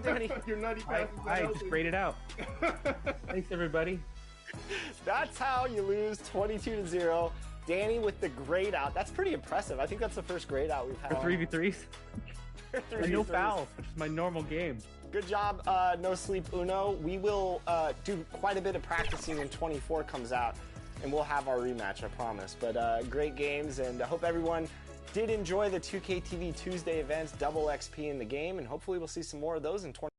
Danny. Your nutty passes. I just graded out. Thanks, everybody. That's how you lose 22-0. Danny with the grade out. That's pretty impressive. I think that's the first grade out we've had. For 3v3s? And no fouls, which is my normal game. Good job, No Sleep Uno. We will do quite a bit of practicing when 24 comes out, and we'll have our rematch, I promise. But great games, and I hope everyone did enjoy the 2K TV Tuesday events, double XP in the game, and hopefully we'll see some more of those in 20.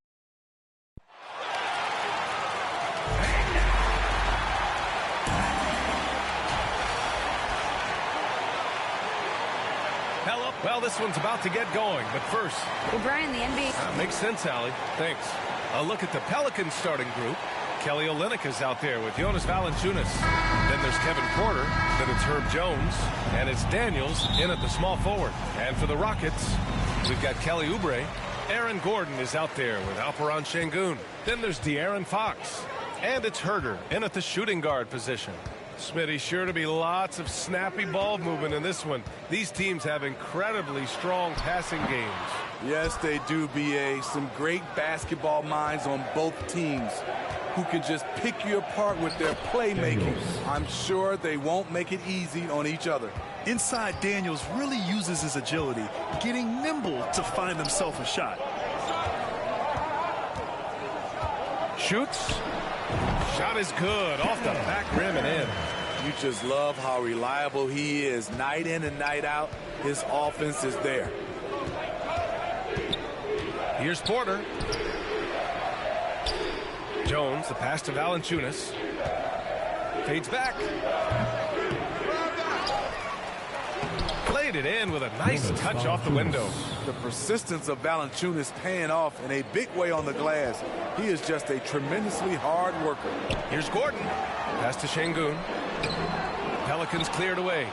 Well, this one's about to get going, but first... Well, Brian, the NBA... That makes sense, Allie. Thanks. A look at the Pelicans starting group. Kelly Olynyk is out there with Jonas Valanciunas. Then there's Kevin Porter. Then it's Herb Jones. And it's Daniels in at the small forward. And for the Rockets, we've got Kelly Oubre. Aaron Gordon is out there with Alperen Şengün. Then there's De'Aaron Fox. And it's Herder in at the shooting guard position. Smitty, sure to be lots of snappy ball movement in this one. These teams have incredibly strong passing games. Yes, they do, B.A. Some great basketball minds on both teams who can just pick you apart with their playmaking. I'm sure they won't make it easy on each other. Inside, Daniels really uses his agility, getting nimble to find himself a shot. Shoots. Shot is good. Off the back rim and in. You just love how reliable he is. Night in and night out, his offense is there. Here's Porter. Jones, the pass to Valanciunas. Fades back. Played it in with a nice touch off the window. The persistence of Valanciunas paying off in a big way on the glass. He is just a tremendously hard worker. Here's Gordon. Pass to Şengün. Pelicans cleared away.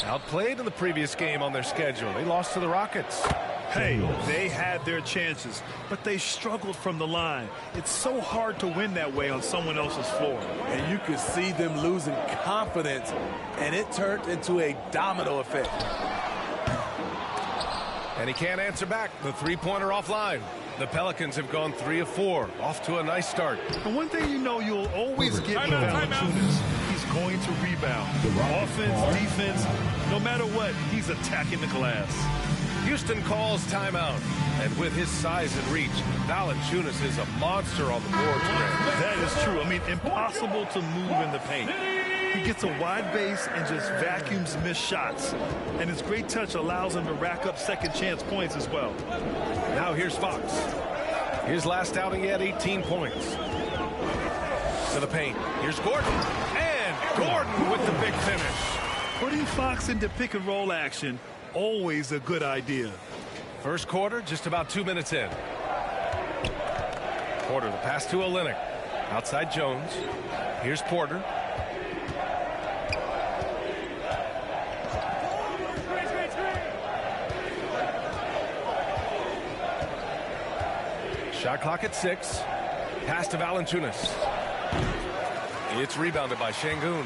Outplayed in the previous game on their schedule. They lost to the Rockets. Hey, they had their chances, but they struggled from the line. It's so hard to win that way on someone else's floor. And you could see them losing confidence, and it turned into a domino effect. And he can't answer back. The three-pointer offline. The Pelicans have gone 3 of 4. Off to a nice start. And one thing you know you'll always get with Valanciunas, he's going to rebound. Offense, defense, no matter what, he's attacking the glass. Houston calls timeout. And with his size and reach, Valanciunas is a monster on the boards. That is true. I mean, impossible to move in the paint. He gets a wide base and just vacuums missed shots. And his great touch allows him to rack up second chance points as well. Now here's Fox. His last outing, he had 18 points. To the paint. Here's Gordon. And Gordon with the big finish. Putting Fox into pick-and-roll action, always a good idea. First quarter, just about 2 minutes in. Porter, the pass to Olynyk. Outside Jones. Here's Porter. Shot clock at 6. Pass to Valanciunas. It's rebounded by Şengün.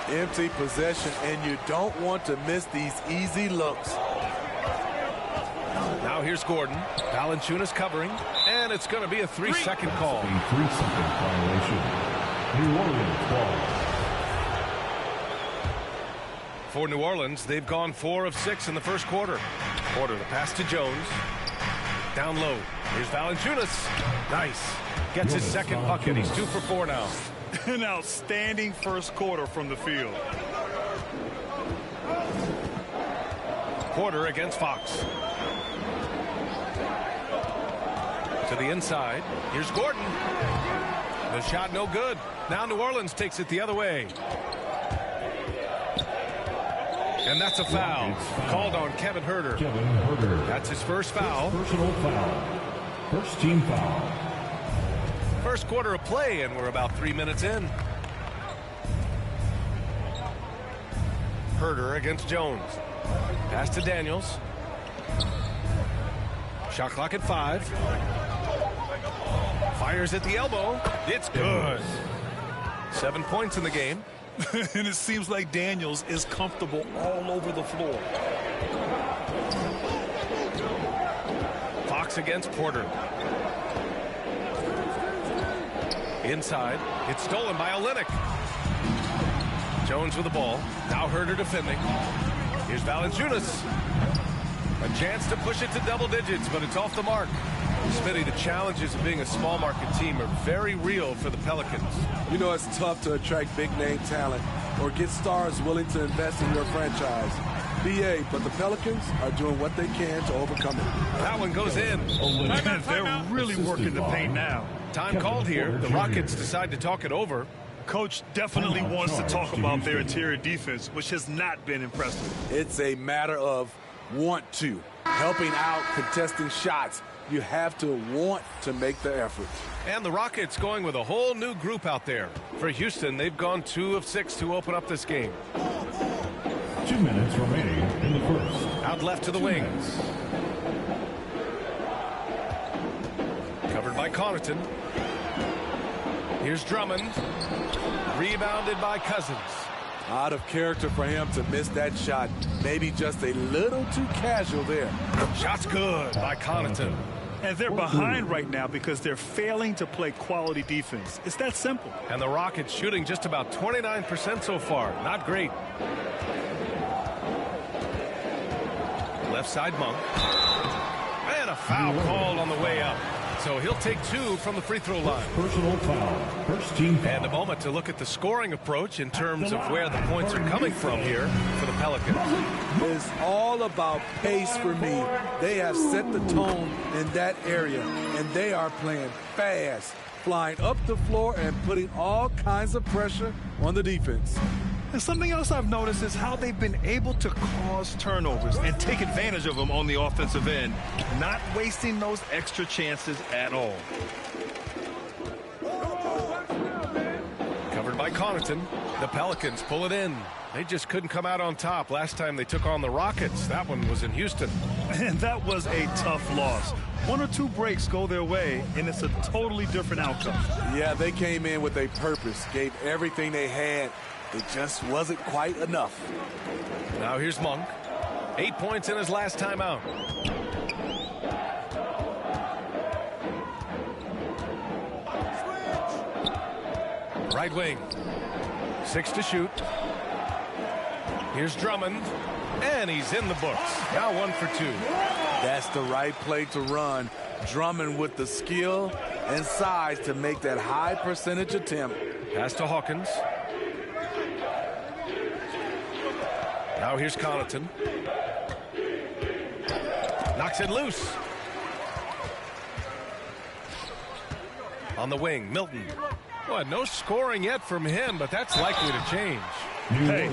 Empty possession, and you don't want to miss these easy looks. Now here's Gordon. Valanciunas covering, and it's going to be a 3-second call. A 3-second violation. New Orleans ball. For New Orleans, they've gone 4 of 6 in the first quarter. Porter, the pass to Jones. Down low. Here's Valanciunas. Nice. Gets his second bucket. He's 2 for 4 now. An outstanding first quarter from the field. Porter against Fox. To the inside. Here's Gordon. The shot no good. Now New Orleans takes it the other way. And that's a foul. Called on Kevin Herder. That's his first foul. Personal foul. First team foul. First quarter of play, and we're about 3 minutes in. Herder against Jones. Pass to Daniels. Shot clock at 5. Fires at the elbow. It's good. 7 points in the game. And it seems like Daniels is comfortable all over the floor. Fox Knox against Porter. Inside, it's stolen by Olynyk. Jones with the ball. Now Herter defending. Here's Valanciunas. A chance to push it to double digits, but it's off the mark. Smitty, the challenges of being a small market team are very real for the Pelicans. You know, it's tough to attract big name talent or get stars willing to invest in your franchise. BA, but the Pelicans are doing what they can to overcome it. That one goes in. They're really working the paint now. Time called here. The Rockets decide to talk it over. Coach definitely wants to talk about their interior defense, which has not been impressive. It's a matter of want to. Helping out, contesting shots. You have to want to make the effort. And the Rockets going with a whole new group out there. For Houston, they've gone 2 of 6 to open up this game. 2 minutes remaining in the first. Out left to the wings. Covered by Connaughton. Here's Drummond. Rebounded by Cousins. Out of character for him to miss that shot. Maybe just a little too casual there. Shot's good by Connaughton. And they're behind right now because they're failing to play quality defense. It's that simple. And the Rockets shooting just about 29% so far. Not great. Left side Monk. And a foul called on the way up. So he'll take 2 from the free throw line. Personal foul. First team foul. And a moment to look at the scoring approach in terms of where the points are coming from here for the Pelicans. It's all about pace for me. They have set the tone in that area, and they are playing fast, flying up the floor and putting all kinds of pressure on the defense. And something else I've noticed is how they've been able to cause turnovers and take advantage of them on the offensive end, not wasting those extra chances at all. Covered by Connaughton. The Pelicans pull it in. They just couldn't come out on top last time they took on the Rockets. That one was in Houston. And that was a tough loss. 1 or 2 breaks go their way, and it's a totally different outcome. Yeah, they came in with a purpose, gave everything they had. It just wasn't quite enough. Now here's Monk. 8 points in his last time out. Right wing. 6 to shoot. Here's Drummond. And he's in the books. Now 1 for 2. That's the right play to run. Drummond with the skill and size to make that high percentage attempt. Pass to Hawkins. Now here's Connaughton. Knocks it loose. On the wing, Milton. Well, no scoring yet from him, but that's likely to change. Hey,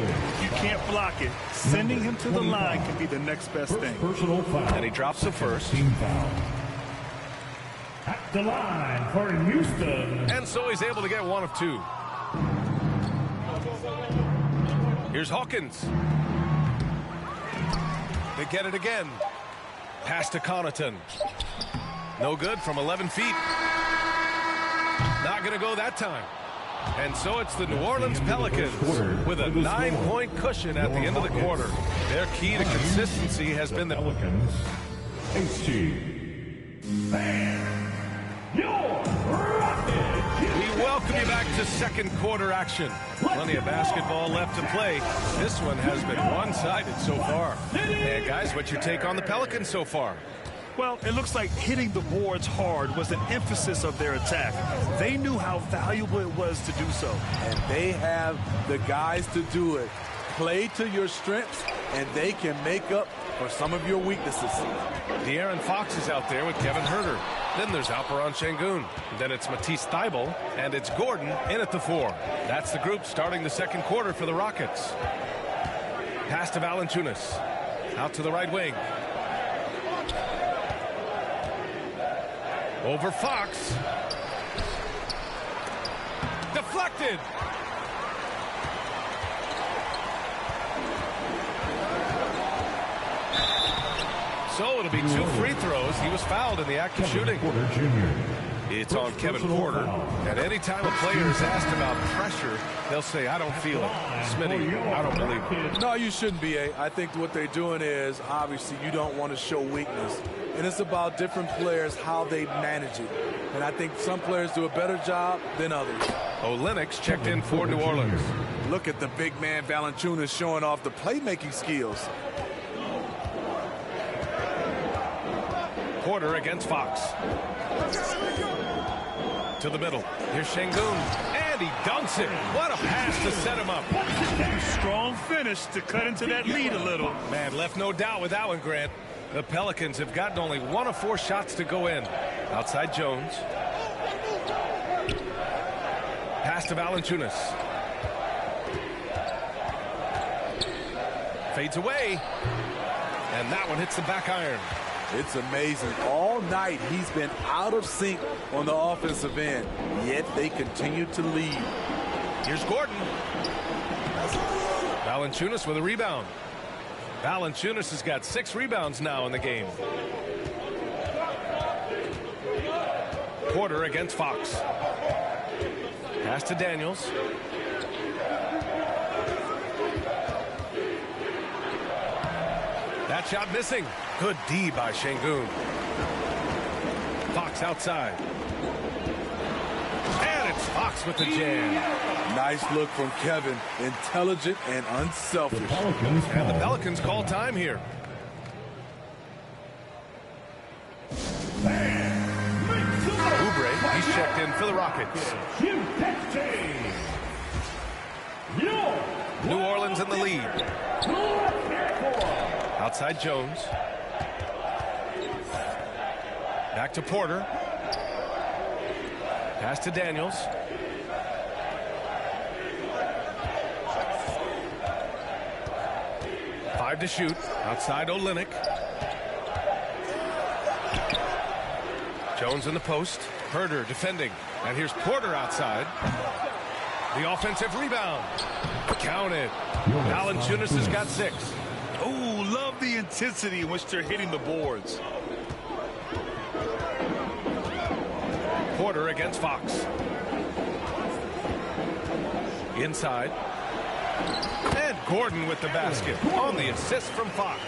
you can't block it. Sending him to the line can be the next best thing. Personal foul. And he drops the first. Team foul. At the line for Houston. And so he's able to get 1 of 2. Here's Hawkins. They get it again. Pass to Connaughton. No good from 11 feet. Not going to go that time. And so it's the New Orleans Pelicans with a 9-point cushion at the end of the quarter. Their key to consistency has been the Pelicans. HG. Fan. Your Rockets. We welcome you back to second quarter action. Plenty of basketball left to play. This one has been one-sided so far. Hey, guys, what's your take on the Pelicans so far? Well, it looks like hitting the boards hard was an emphasis of their attack. They knew how valuable it was to do so. And they have the guys to do it. Play to your strengths, and they can make up for some of your weaknesses. De'Aaron Fox is out there with Kevin Herter. Then there's Alperen Şengün. Then it's Matisse Thybulle, and it's Gordon in at the 4. That's the group starting the second quarter for the Rockets. Pass to Valanciunas. Out to the right wing. Over Fox. Deflected. So it'll be 2 free throws. He was fouled in the act of shooting. Porter Jr. It's on Kevin Porter. And anytime a player is asked about pressure, they'll say, I don't feel it. Smitty, I don't believe it. No, you shouldn't be, A. I think what they're doing is, obviously, you don't want to show weakness. And it's about different players, how they manage it. And I think some players do a better job than others. Olenek's checked in for New Orleans. Look at the big man Valanciunas showing off the playmaking skills. Porter against Fox. To the middle. Here's Şengün. And he dunks it. What a pass to set him up. Strong finish to cut into that lead a little. Man, left no doubt with that one, Grant. The Pelicans have gotten only 1 of 4 shots to go in. Outside Jones. Pass to Valanciunas. Fades away. And that one hits the back iron. It's amazing. All night he's been out of sync on the offensive end, yet they continue to lead. Here's Gordon. Valanciunas with a rebound. Valanciunas has got 6 rebounds now in the game. Porter against Fox. Pass to Daniels. That shot missing. Good D by Şengün. Fox outside. And it's Fox with the jam. Nice look from Kevin. Intelligent and unselfish. And the Pelicans call time here. Oubre, he's checked in for the Rockets. New Orleans in the lead. Outside Jones. Back to Porter. Pass to Daniels. Five to shoot. Outside Olynyk. Jones in the post. Herder defending. And here's Porter outside. The offensive rebound. Counted. Valanciunas has got 6. Oh, love the intensity in which they're hitting the boards. Porter against Fox. Inside. And Gordon with the basket on the assist from Fox.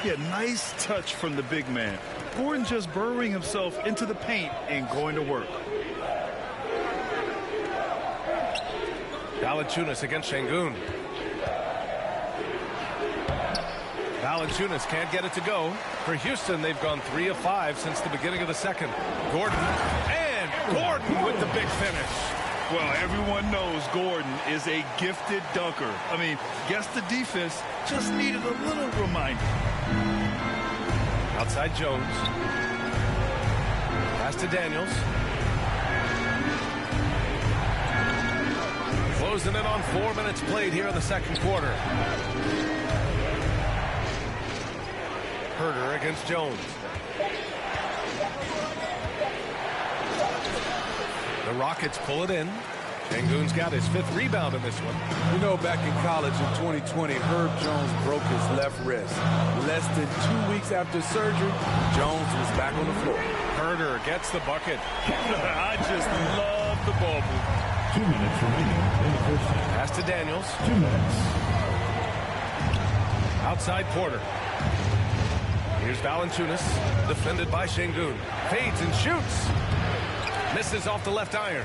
Yeah, nice touch from the big man. Gordon just burrowing himself into the paint and going to work. Valanciunas against Şengün. Valanciunas can't get it to go. For Houston, they've gone 3 of 5 since the beginning of the second. Gordon. And Gordon with the big finish. Well, everyone knows Gordon is a gifted dunker. I mean, guess the defense just needed a little reminder. Outside Jones. Pass to Daniels. Closing in on 4 minutes played here in the second quarter. Herder against Jones. The Rockets pull it in. Şengün's got his 5th rebound in this one. You know, back in college in 2020, Herb Jones broke his left wrist. Less than 2 weeks after surgery, Jones was back on the floor. Herder gets the bucket. I just love the ball movement. 2 minutes remaining in the first half. Pass to Daniels. 2 minutes. Outside Porter. Here's Valanciunas, defended by Şengün. Fades and shoots. Misses off the left iron.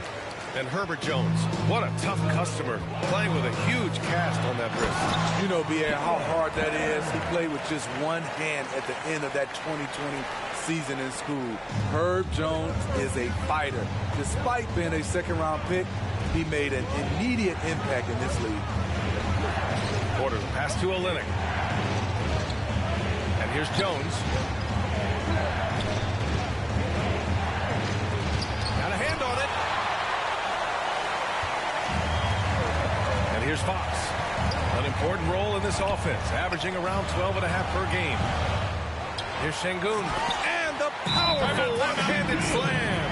And Herbert Jones, what a tough customer, playing with a huge cast on that wrist. You know, B.A., how hard that is. He played with just one hand at the end of that 2020 season in school. Herb Jones is a fighter. Despite being a second-round pick, he made an immediate impact in this league. Porter, pass to Olynyk. And here's Jones. Got a hand on it. And here's Fox. An important role in this offense, averaging around 12.5 per game. Here's Şengün. And the powerful one-handed slam.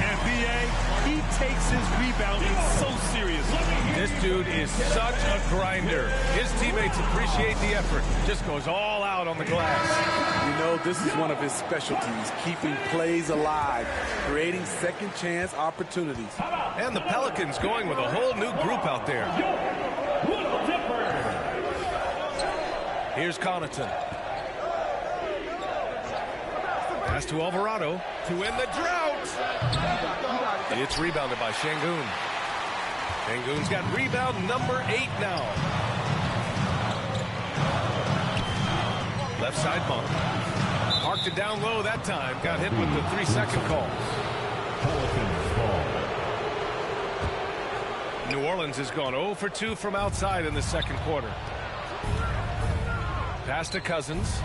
And B.A., he takes his rebounding so seriously. This dude is such a grinder. His teammates appreciate the effort. Just goes all out on the glass. You know, this is one of his specialties, keeping plays alive, creating second chance opportunities. And the Pelicans going with a whole new group out there. Here's Connaughton. Pass to Alvarado to end the drought. It's rebounded by Şengün. Şengün's got rebound number 8 now. Left side bump. Parked it down low that time. Got hit with the 3-second call. New Orleans has gone 0 for 2 from outside in the second quarter. Pass to Cousins.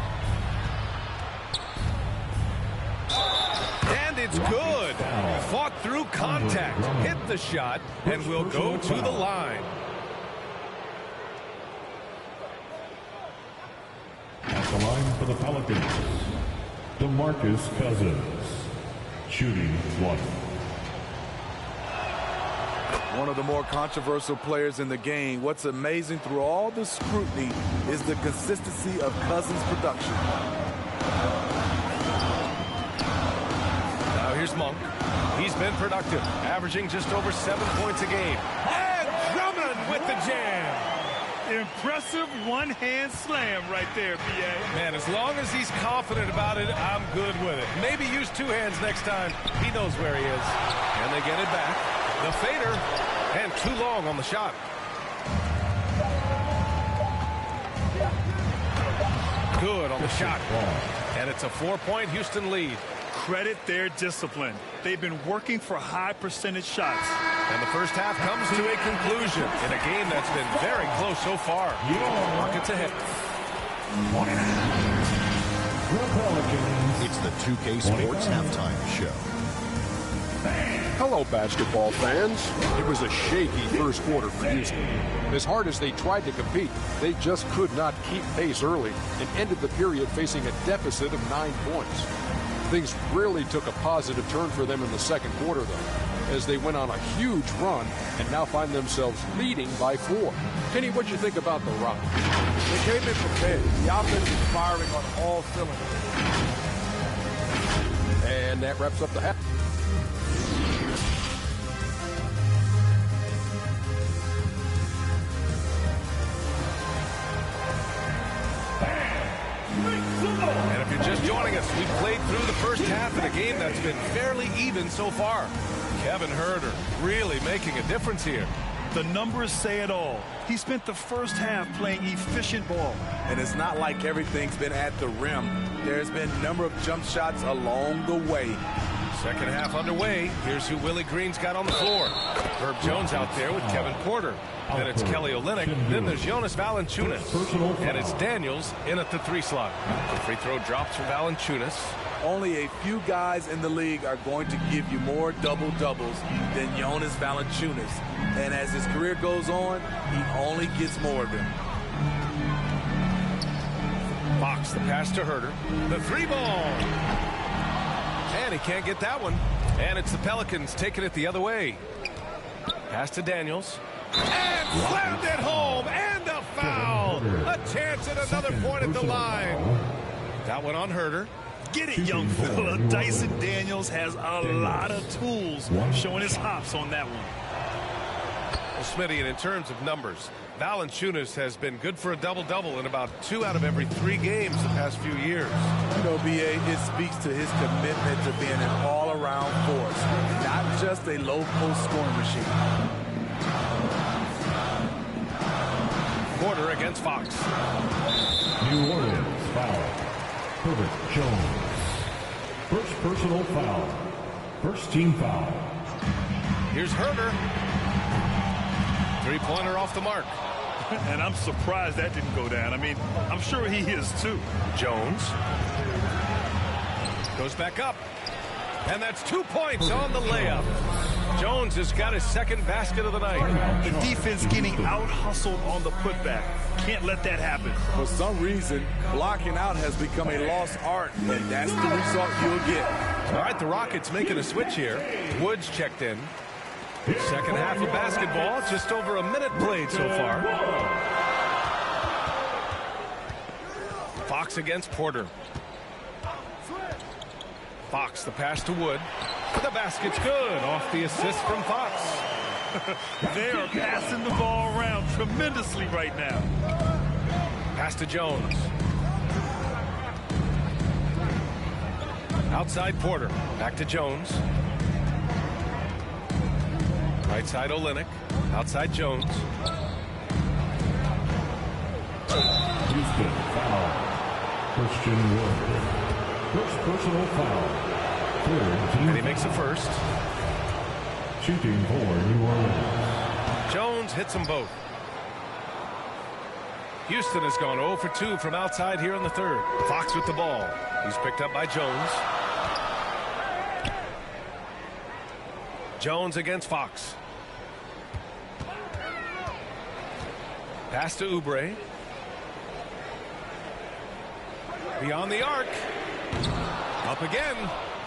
And it's good. Fought through contact. Hit the shot and will go to the line. At the line for the Pelicans, DeMarcus Cousins, shooting 1. One of the more controversial players in the game. What's amazing through all the scrutiny is the consistency of Cousins' production. Now here's Monk. He's been productive, averaging just over 7 points a game. And Drummond with the jam. Impressive one-hand slam right there, B.A. Man, as long as he's confident about it, I'm good with it. Maybe use 2 hands next time. He knows where he is. And they get it back. The fader, and too long on the shot. Good on the shot. And it's a 4-point Houston lead. Credit their discipline. They've been working for high percentage shots. And the first half comes to a conclusion in a game that's been very close so far. Rockets ahead. It's the 2K Sports Halftime Show. Hello, basketball fans. It was a shaky first quarter for Houston. As hard as they tried to compete, they just could not keep pace early and ended the period facing a deficit of 9 points. Things really took a positive turn for them in the second quarter, though, as they went on a huge run and now find themselves leading by 4. Kenny, what do you think about the Rockets? They came in prepared. The offense is firing on all cylinders. And that wraps up the half. And if you're just joining us, we've played through the first half of the game that's been fairly even so far. Kevin Huerter really making a difference here. The numbers say it all. He spent the first half playing efficient ball. And it's not like everything's been at the rim. There's been a number of jump shots along the way. Second half underway. Here's who Willie Green's got on the floor. Herb Jones out there with Kevin Porter. Then it's Kelly Olynyk. Then there's Jonas Valanciunas. And it's Daniels in at the 3 slot. The free throw drops for Valanciunas. Only a few guys in the league are going to give you more double-doubles than Jonas Valanciunas. And as his career goes on, he only gets more of them. Fox, the pass to Huerter. The 3-ball. And he can't get that one. And it's the Pelicans taking it the other way. Pass to Daniels. And slammed it home. And a foul. A chance at another point at the line. That one on Huerter. Get it, young fella. Dyson Daniels has a lot of tools, showing his hops on that one. Well, Smitty, and in terms of numbers, Valanciunas has been good for a double-double in about 2 out of every 3 games the past few years. You know, B.A., it speaks to his commitment to being an all-around force, not just a low-post scoring machine. Porter against Fox. New Orleans foul. Herbert Jones. First personal foul. First team foul. Here's Huerter. 3-pointer off the mark. And I'm surprised that didn't go down. I mean, I'm sure he is too. Jones goes back up. And that's 2 points on the layup. Jones has got his second basket of the night. The defense getting out-hustled on the putback. Can't let that happen. For some reason, blocking out has become a lost art, and that's the result you'll get. All right, the Rockets making a switch here. Woods checked in. Second half of basketball, just over a minute played so far. Fox against Porter. Fox, the pass to Wood. The basket's good. Off the assist from Fox. They are passing the ball around tremendously right now. Pass to Jones. Outside Porter. Back to Jones. Right side Olynyk. Outside Jones. Houston foul. Christian Wood. First personal foul. And he makes the first. Shooting for New Orleans. Jones hits them both. Houston has gone 0 for 2 from outside here in the third. Fox with the ball. He's picked up by Jones. Jones against Fox. Pass to Oubre. Beyond the arc. Up again.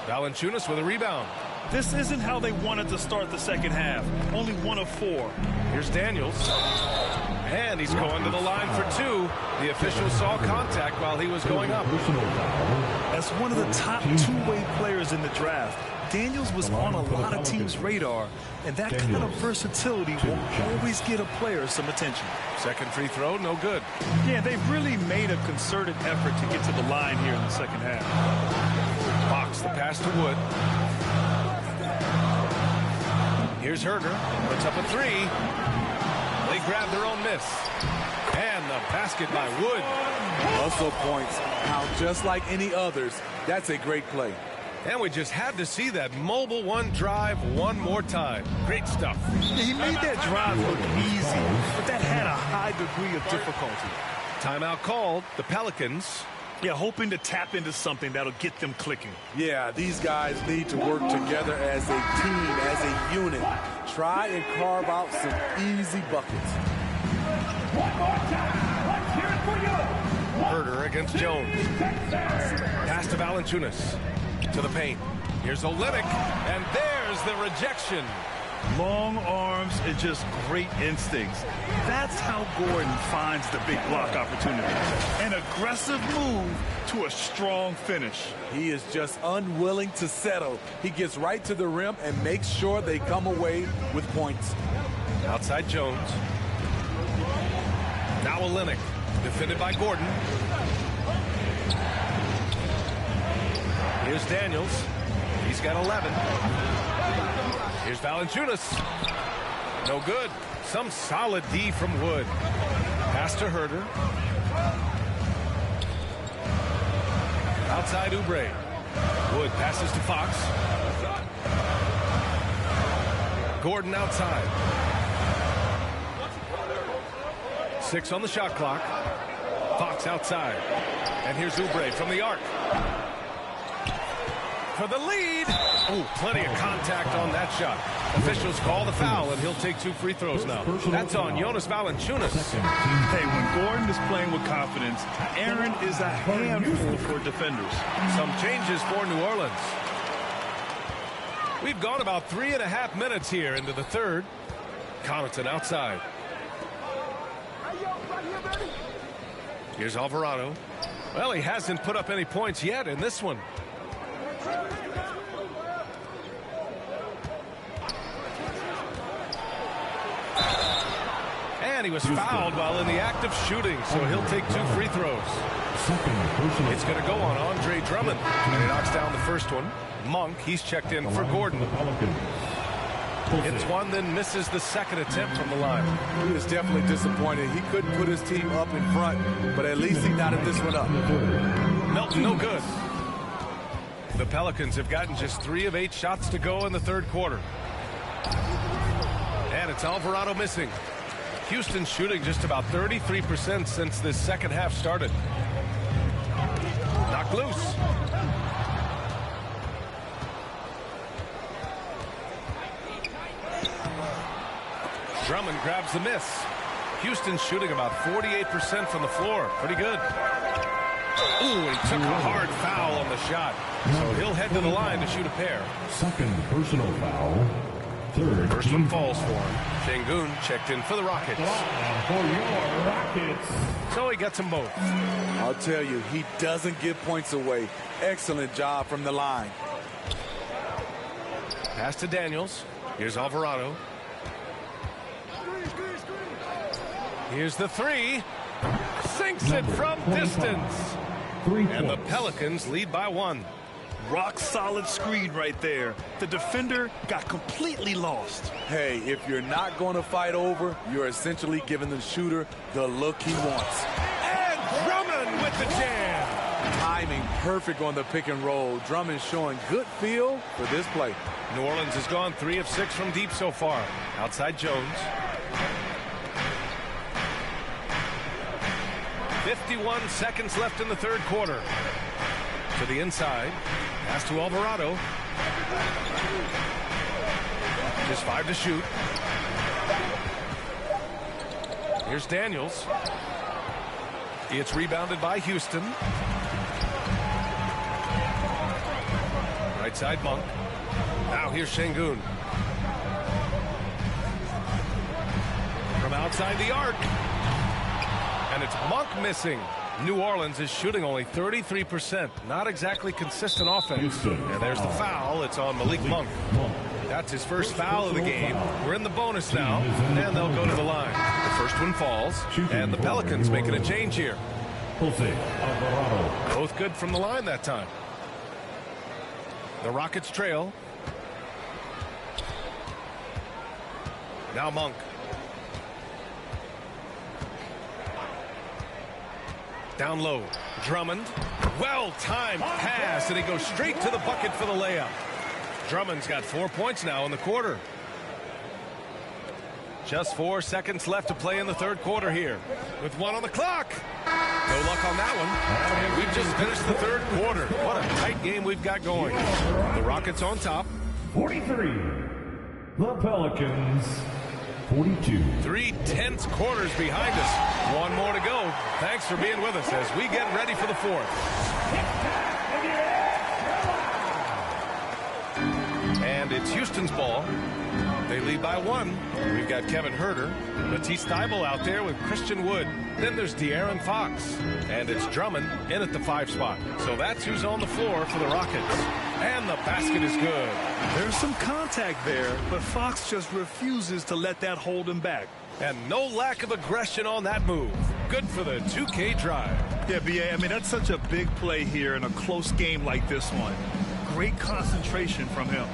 Valanciunas with a rebound. This isn't how they wanted to start the second half. Only 1 of 4. Here's Daniels. And he's going to the line for 2. The official saw contact while he was going up. As one of the top two-way players in the draft, Daniels was on a lot of teams' radar, and that kind of versatility will always get a player some attention. Second free throw, no good. Yeah, they've really made a concerted effort to get to the line here in the second half. Fox, the pass to Wood. Here's Herder, puts up a 3. They grab their own miss. And the basket by Wood. Hustle points count just like any others. That's a great play. And we just had to see that mobile one drive one more time. Great stuff. Yeah, he made that drive look easy, but that had a high degree of difficulty. Timeout called. The Pelicans. Yeah, hoping to tap into something that'll get them clicking. Yeah, these guys need to work together as a team, as a unit. Try and carve out some easy buckets. Herder against Jones. Pass to Valanciunas. To the paint. Here's Olynyk, and there's the rejection. Long arms and just great instincts. That's how Gordon finds the big block opportunities. An aggressive move to a strong finish. He is just unwilling to settle. He gets right to the rim and makes sure they come away with points. Outside Jones. Now Olynyk, defended by Gordon. Here's Daniels. He's got 11. Here's Valanciunas. No good. Some solid D from Wood. Pass to Herder. Outside Oubre. Wood passes to Fox. Gordon outside. 6 on the shot clock. Fox outside. And here's Oubre from the arc. For the lead. Oh, plenty of contact on that shot. Officials call the foul, and he'll take 2 free throws now. That's on Jonas Valanciunas. Hey, when Gordon is playing with confidence, Aaron is a handful for defenders. Some changes for New Orleans. We've gone about 3.5 minutes here into the third. Connaughton outside. Here's Alvarado. Well, he hasn't put up any points yet in this one. And he was fouled while in the act of shooting, so he'll take 2 free throws. It's going to go on Andre Drummond, and he knocks down the first one. Monk, he's checked in for Gordon. Hits one, then misses the second attempt from the line. He was definitely disappointed. He couldn't put his team up in front, but at least he knotted this one up. Melton, no good. The Pelicans have gotten just 3 of 8 shots to go in the third quarter. And it's Alvarado missing. Houston shooting just about 33% since this second half started. Knocked loose. Drummond grabs the miss. Houston shooting about 48% from the floor. Pretty good. Ooh, he took a hard foul on the shot. So he'll head to the line to shoot a pair. Second personal foul. Third First one falls for him. Şengün checked in for the Rockets. for your Rockets. So he gets them both. I'll tell you, he doesn't give points away. Excellent job from the line. Pass to Daniels. Here's Alvarado. Here's the three. Sinks it from distance. 3 And the points. Pelicans lead by 1. Rock solid screen right there. The defender got completely lost. Hey, if you're not going to fight over, you're essentially giving the shooter the look he wants. And Drummond with the jam. Timing perfect on the pick and roll. Drummond showing good feel for this play. New Orleans has gone 3 of 6 from deep so far. Outside Jones. 51 seconds left in the third quarter. To the inside. Pass to Alvarado. Just 5 to shoot. Here's Daniels. It's rebounded by Houston. Right side Monk. Now here's Şengün. From outside the arc. And it's Monk missing. New Orleans is shooting only 33%. Not exactly consistent offense. Houston. And there's the foul. It's on Malik Monk. That's his first foul of the game. We're in the bonus now, and they'll go to the line. The first one falls, and the Pelicans making a change here. Jose Alvarado. Both good from the line that time. The Rockets trail. Now Monk. Down low. Drummond. Well-timed pass, and he goes straight to the bucket for the layup. Drummond's got 4 points now in the quarter. Just 4 seconds left to play in the third quarter here. With 1 on the clock. No luck on that one. And we've just finished the third quarter. What a tight game we've got going. The Rockets on top. 43. The Pelicans. 42. 3 tense quarters behind us. 1 more to go. Thanks for being with us as we get ready for the fourth. And it's Houston's ball. They lead by 1. We've got Kevin Huerter, Matisse Thybulle out there with Christian Wood. Then there's De'Aaron Fox. And it's Drummond in at the 5 spot. So that's who's on the floor for the Rockets. And the basket is good. There's some contact there, but Fox just refuses to let that hold him back. And no lack of aggression on that move. Good for the 2K drive. Yeah, B.A., I mean, that's such a big play here in a close game like this one. Great concentration from him.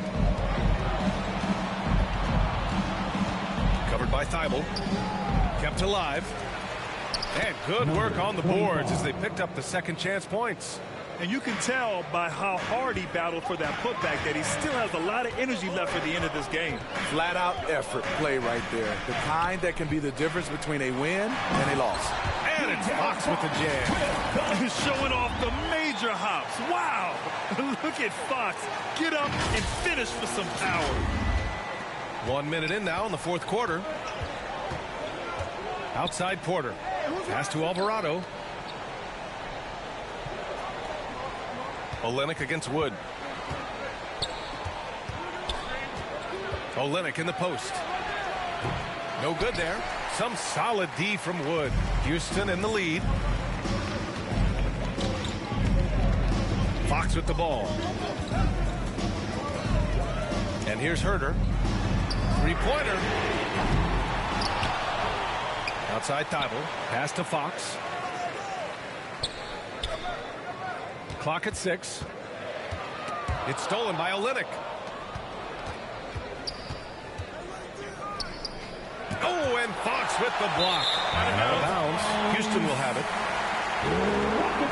Covered by Thybulle. Kept alive. And good work on the boards as they picked up the second chance points. And you can tell by how hard he battled for that putback that he still has a lot of energy left for the end of this game. Flat out effort play right there. The kind that can be the difference between a win and a loss. And it's Fox with the jam. He's showing off the major hops. Wow. Look at Fox. Get up and finish for some power. 1 minute in now in the fourth quarter. Outside Porter. Pass to Alvarado. Olynyk against Wood. Olynyk in the post. No good there. Some solid D from Wood. Houston in the lead. Fox with the ball. And here's Huerter. Three-pointer. Outside Thybulle. Pass to Fox. Clock at 6. It's stolen by Olynyk. Oh, and Fox with the block. Out of bounds. Houston will have it.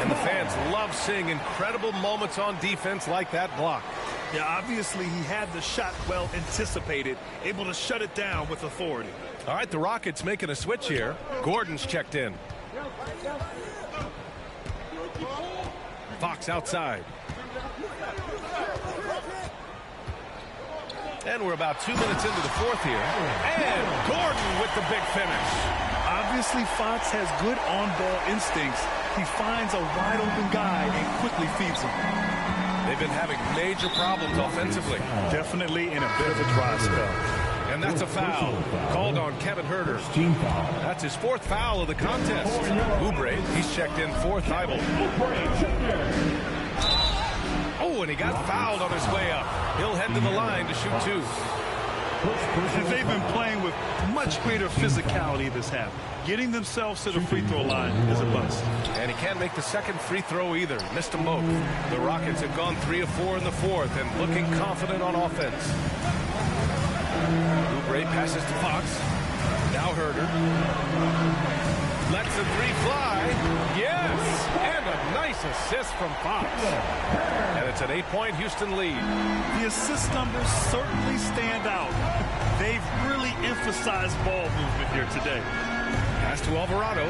And the fans love seeing incredible moments on defense like that block. Yeah, obviously he had the shot well anticipated, able to shut it down with authority. All right, the Rockets making a switch here. Gordon's checked in. Fox outside. And we're about 2 minutes into the fourth here. And Gordon with the big finish. Obviously, Fox has good on-ball instincts. He finds a wide-open guy and quickly feeds him. They've been having major problems offensively. Definitely in a bit of a dry spell. And that's a foul called on Kevin Herter. That's his 4th foul of the contest. Oubre, he's checked in 4th idle. Oh, and he got fouled on his way up. He'll head to the line to shoot 2. And they've been playing with much greater physicality this half. Getting themselves to the free throw line is a bust. And he can't make the second free throw either. Missed them both. The Rockets have gone 3 of 4 in the 4th and looking confident on offense. Oubre passes to Fox. Now Herter. Lets the 3 fly. Yes! And a nice assist from Fox. And it's an 8-point Houston lead. The assist numbers certainly stand out. They've really emphasized ball movement here today. Pass to Alvarado.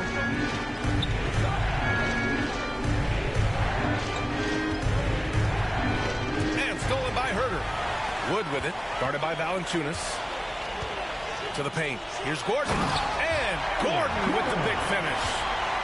And stolen by Herter. Wood with it, guarded by Valanciunas. To the paint. Here's Gordon. And Gordon with the big finish.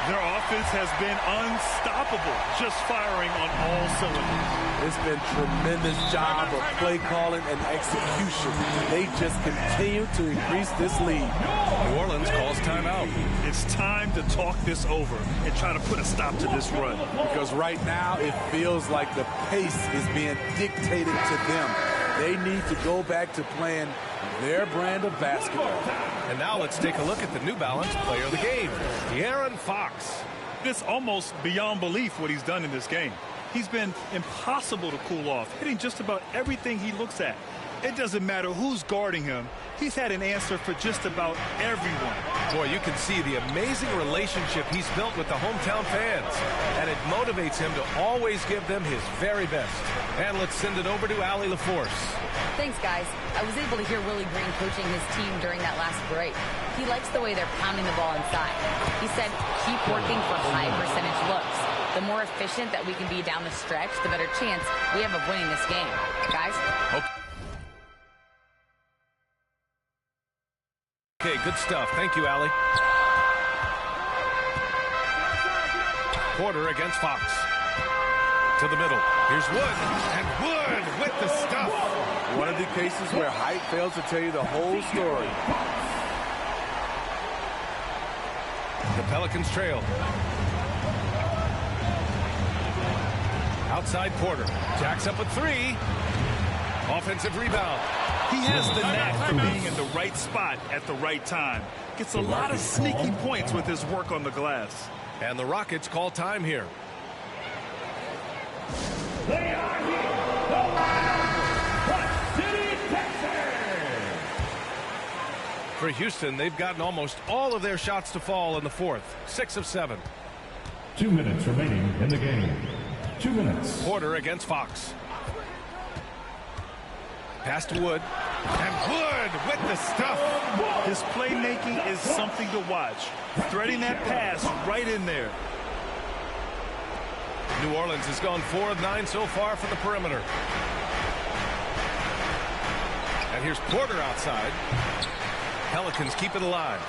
Their offense has been unstoppable, just firing on all cylinders. It's been tremendous job of play calling and execution. They just continue to increase this lead. New Orleans calls timeout. It's time to talk this over and try to put a stop to this run. Because right now it feels like the pace is being dictated to them. They need to go back to playing their brand of basketball. And now let's take a look at the New Balance player of the game, De'Aaron Fox. It's almost beyond belief what he's done in this game. He's been impossible to cool off, hitting just about everything he looks at. It doesn't matter who's guarding him. He's had an answer for just about everyone. Boy, you can see the amazing relationship he's built with the hometown fans. And it motivates him to always give them his very best. And let's send it over to Allie LaForce. Thanks, guys. I was able to hear Willie Green coaching his team during that last break. He likes the way they're pounding the ball inside. He said, keep working for high percentage looks. The more efficient that we can be down the stretch, the better chance we have of winning this game. Guys? Okay, good stuff. Thank you, Allie. Porter against Fox. To the middle. Here's Wood. And Wood with the stuff. One of the cases where height fails to tell you the whole story. The Pelicans trail. Outside Porter. Jacks up with 3. Offensive rebound. He has the knack for being in the right spot at the right time. Gets a lot of sneaky points with his work on the glass. And the Rockets call time here. They are here. The City, Texas. For Houston, they've gotten almost all of their shots to fall in the 4th. 6 of 7. 2 minutes remaining in the game. 2 minutes. Porter against Fox. Pass to Wood. And Wood with the stuff. His playmaking is something to watch. Threading that pass right in there. New Orleans has gone 4 of 9 so far from the perimeter. And here's Porter outside. Pelicans keep it alive.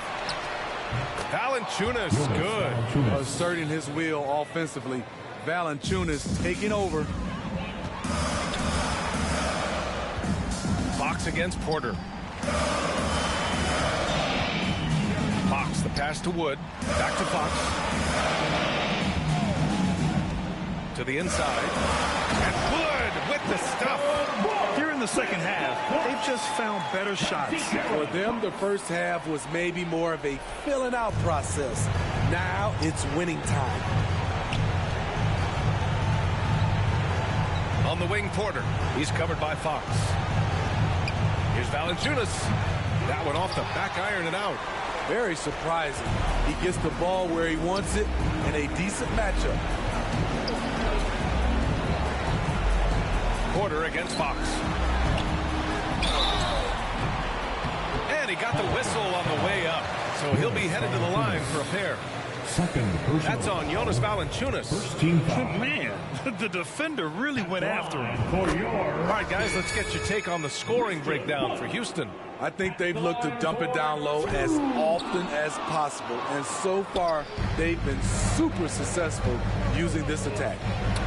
Valanciunas good. Asserting his will offensively. Valanciunas taking over. Fox against Porter. Fox, the pass to Wood. Back to Fox. To the inside. And Wood with the stuff. Here in the second half, they've just found better shots. For them, the first half was maybe more of a filling out process. Now it's winning time. On the wing, Porter. He's covered by Fox. Here's Valanciunas. That one off the back iron and out. Very surprising. He gets the ball where he wants it in a decent matchup. Porter against Fox. And he got the whistle on the way up. So he'll be headed to the line for a pair. Second personal. That's on Jonas Valanciunas. First team foul. Man, the defender really went after him. For your All right, guys, let's get your take on the scoring breakdown for Houston. I think they've looked to dump it down low as often as possible, and so far they've been super successful using this attack.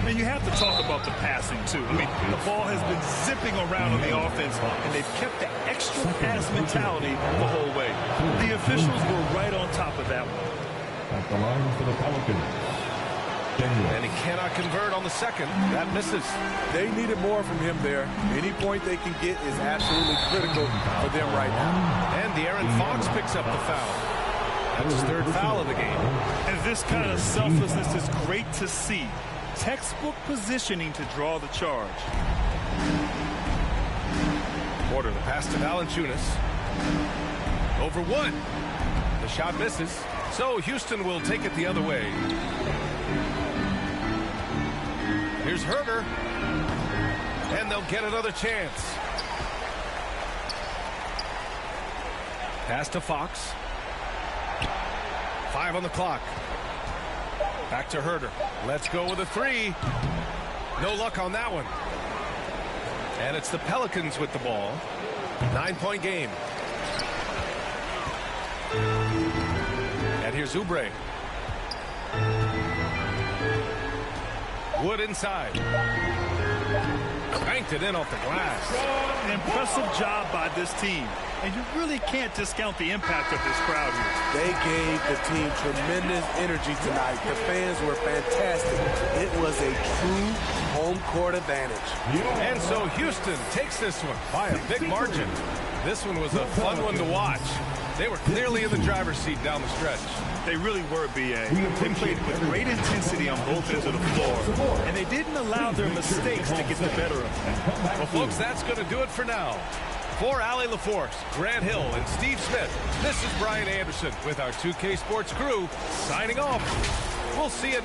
And you have to talk about the passing, too. I mean, the ball has been zipping around on the offense, and they've kept the extra pass mentality the whole way. The officials were right on top of that one. at the line for the Pelicans. And he cannot convert on the second. That misses. They needed more from him there. Any point they can get is absolutely critical for them right now. And De'Aaron Fox picks up the foul. That's his third foul of the game. And this kind of selflessness is great to see. Textbook positioning to draw the charge. Porter, the pass to Valanciunas. Over one. The shot misses. So Houston will take it the other way. Here's Herter. And they'll get another chance. Pass to Fox. 5 on the clock. Back to Herter. Let's go with a three. No luck on that one. And it's the Pelicans with the ball. 9-point game. And here's Oubre. Wood inside. Banked it in off the glass. An impressive job by this team. And you really can't discount the impact of this crowd here. They gave the team tremendous energy tonight. The fans were fantastic. It was a true home court advantage. And so Houston takes this one by a big margin. This one was a fun one to watch. They were clearly in the driver's seat down the stretch. They really were, B.A. They played with great intensity on both ends of the floor, and they didn't allow their mistakes to get the better of them. Well, folks, that's going to do it for now. For Allie LaForce, Grant Hill, and Steve Smith, this is Brian Anderson with our 2K Sports crew signing off. We'll see you.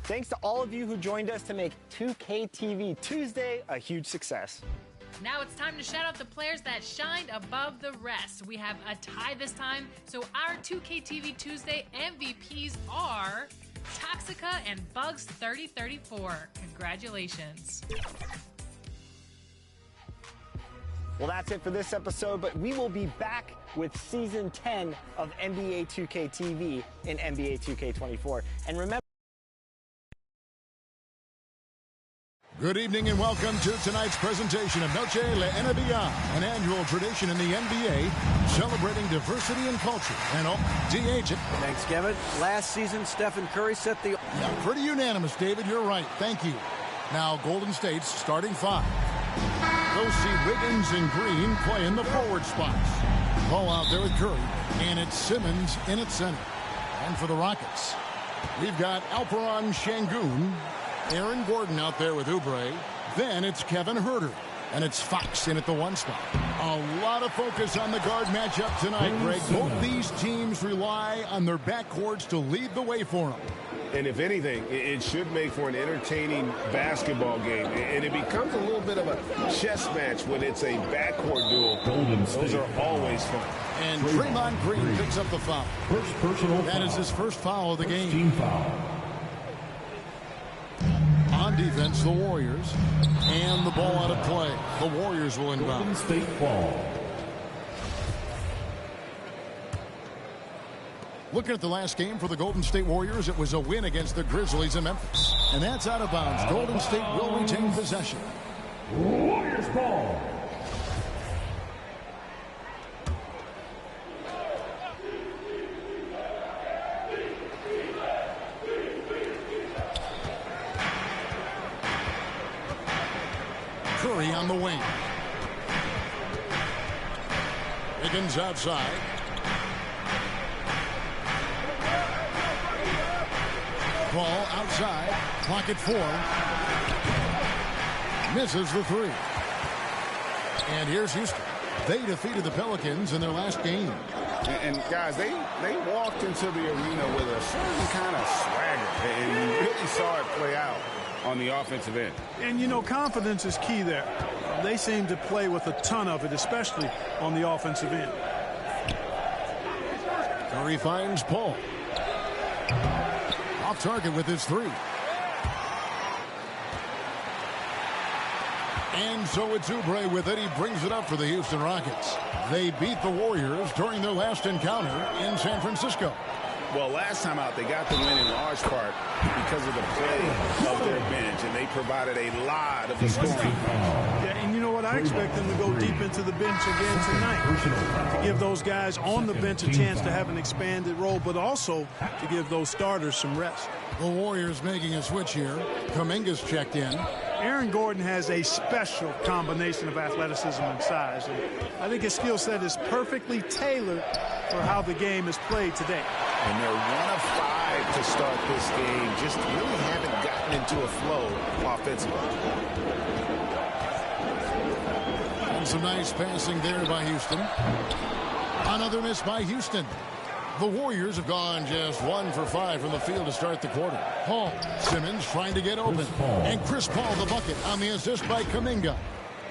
Thanks to all of you who joined us to make 2K TV Tuesday a huge success. Now it's time to shout out the players that shined above the rest. We have a tie this time, so our 2K TV Tuesday MVPs are Toxica and Bugs3034. Congratulations. Well, that's it for this episode, but we will be back with Season 10 of NBA 2K TV in NBA 2K24. And remember, Good evening and welcome to tonight's presentation of Noche La NBA, an annual tradition in the NBA celebrating diversity and culture. And DH it. Thanks, Kevin. Last season, Stephen Curry set the... Yeah, pretty unanimous, David. You're right. Thank you. Now, Golden State's starting five. They'll see Wiggins and Green play in the forward spots. Ball out there with Curry, and it's Simmons in at center. And for the Rockets, we've got Alpinin Yolu, Aaron Gordon out there with Oubre. Then it's Kevin Herter. And it's Fox in at the one spot. A lot of focus on the guard matchup tonight, Greg. Both these teams rely on their backcourts to lead the way for them. And if anything, it should make for an entertaining basketball game. And it becomes a little bit of a chess match when it's a backcourt duel. Those are always fun. And Draymond Green picks up the foul. First personal That foul. is his first foul of the game. Team foul. On on defense, the Warriors. And the ball out of play. The Warriors will inbound. Golden State ball. Looking at the last game for the Golden State Warriors, it was a win against the Grizzlies in Memphis. And that's out of bounds. Golden State will retain possession. Warriors ball. Curry on the wing. Wiggins outside. Ball outside. Clock at 4. Misses the 3. And here's Houston. They defeated the Pelicans in their last game. And guys, they walked into the arena with a certain kind of swagger. And you really saw it play out on the offensive end. And, you know, confidence is key there. They seem to play with a ton of it, especially on the offensive end. Curry finds Paul. Off target with his 3. And so it's Oubre with it. He brings it up for the Houston Rockets. They beat the Warriors during their last encounter in San Francisco. Well, last time out, they got the win in large part because of the play of their bench, and they provided a lot of the scoring. Yeah, and you know what? I expect them to go deep into the bench again tonight to give those guys on the bench a chance to have an expanded role, but also to give those starters some rest. The Warriors making a switch here. Kuminga's checked in. Aaron Gordon has a special combination of athleticism and size, and I think his skill set is perfectly tailored for how the game is played today. And they're 1 of 5 to start this game. Just really haven't gotten into a flow offensively. And some nice passing there by Houston. Another miss by Houston. The Warriors have gone just 1 for 5 from the field to start the quarter. Paul, Simmons trying to get open. And Chris Paul the bucket on the assist by Kuminga.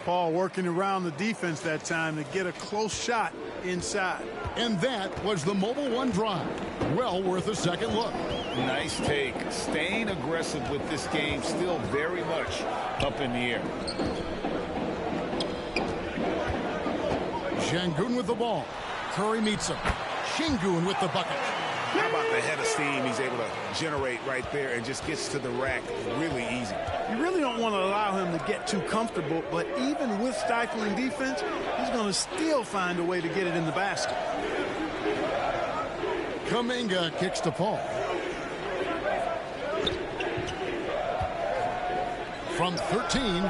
Paul working around the defense that time to get a close shot inside. And that was the Mobile One drive. Well worth a second look. Nice take. Staying aggressive with this game, still very much up in the air. Şengün with the ball. Curry meets him. Şengün with the bucket. How about the head of steam he's able to generate right there and just gets to the rack really easy. You really don't want to allow him to get too comfortable, but even with stifling defense, he's going to still find a way to get it in the basket. Kuminga kicks to Paul. From 13.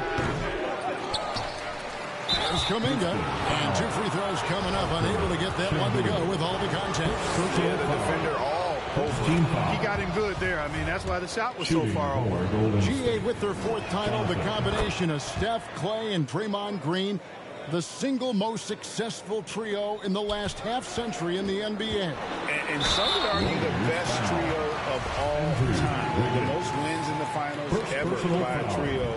There's Kuminga. And 2 free throws coming up. Unable to get that one to go with all the contact. Yeah, the defender all over. He got him good there. I mean, that's why the shot was so far over. GA with their 4th title. The combination of Steph, Clay, and Draymond Green. The single most successful trio in the last half-century in the NBA. And some would argue the best trio of all time. The most wins in the finals ever by a trio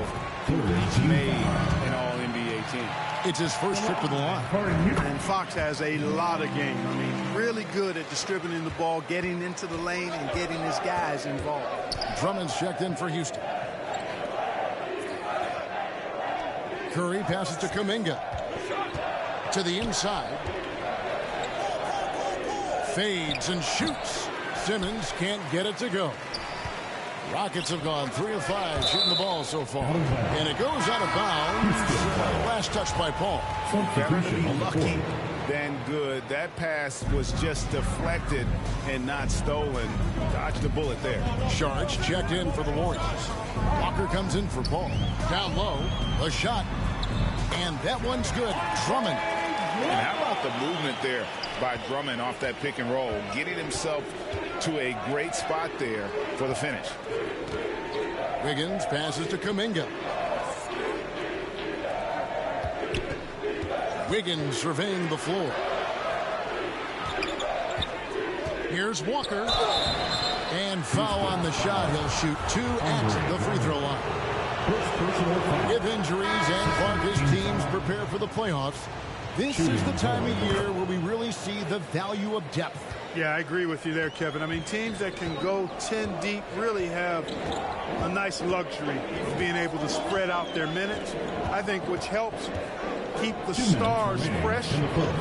who each made an all-NBA team. It's his first trip to the line. And Fox has a lot of game. I mean, really good at distributing the ball, getting into the lane, and getting his guys involved. Drummond's checked in for Houston. Curry passes to Kuminga. To the inside. Fades and shoots. Simmons can't get it to go. Rockets have gone 3 of 5 shooting the ball so far. And it goes out of bounds. Last touch by Paul. Better to be lucky than good. That pass was just deflected and not stolen. Dodged a bullet there. Sharge checked in for the Warriors. Walker comes in for Paul. Down low. A shot. And that one's good. Drummond. And how about the movement there by Drummond off that pick and roll, getting himself to a great spot there for the finish. Wiggins passes to Kuminga. Wiggins surveying the floor. Here's Walker. And foul on the shot. He'll shoot 2 at the free throw line. With injuries and while his teams prepare for the playoffs, this is the time of year where we really see the value of depth. Yeah, I agree with you there, Kevin. I mean, teams that can go 10 deep really have a nice luxury of being able to spread out their minutes. I think which helps keep the stars fresh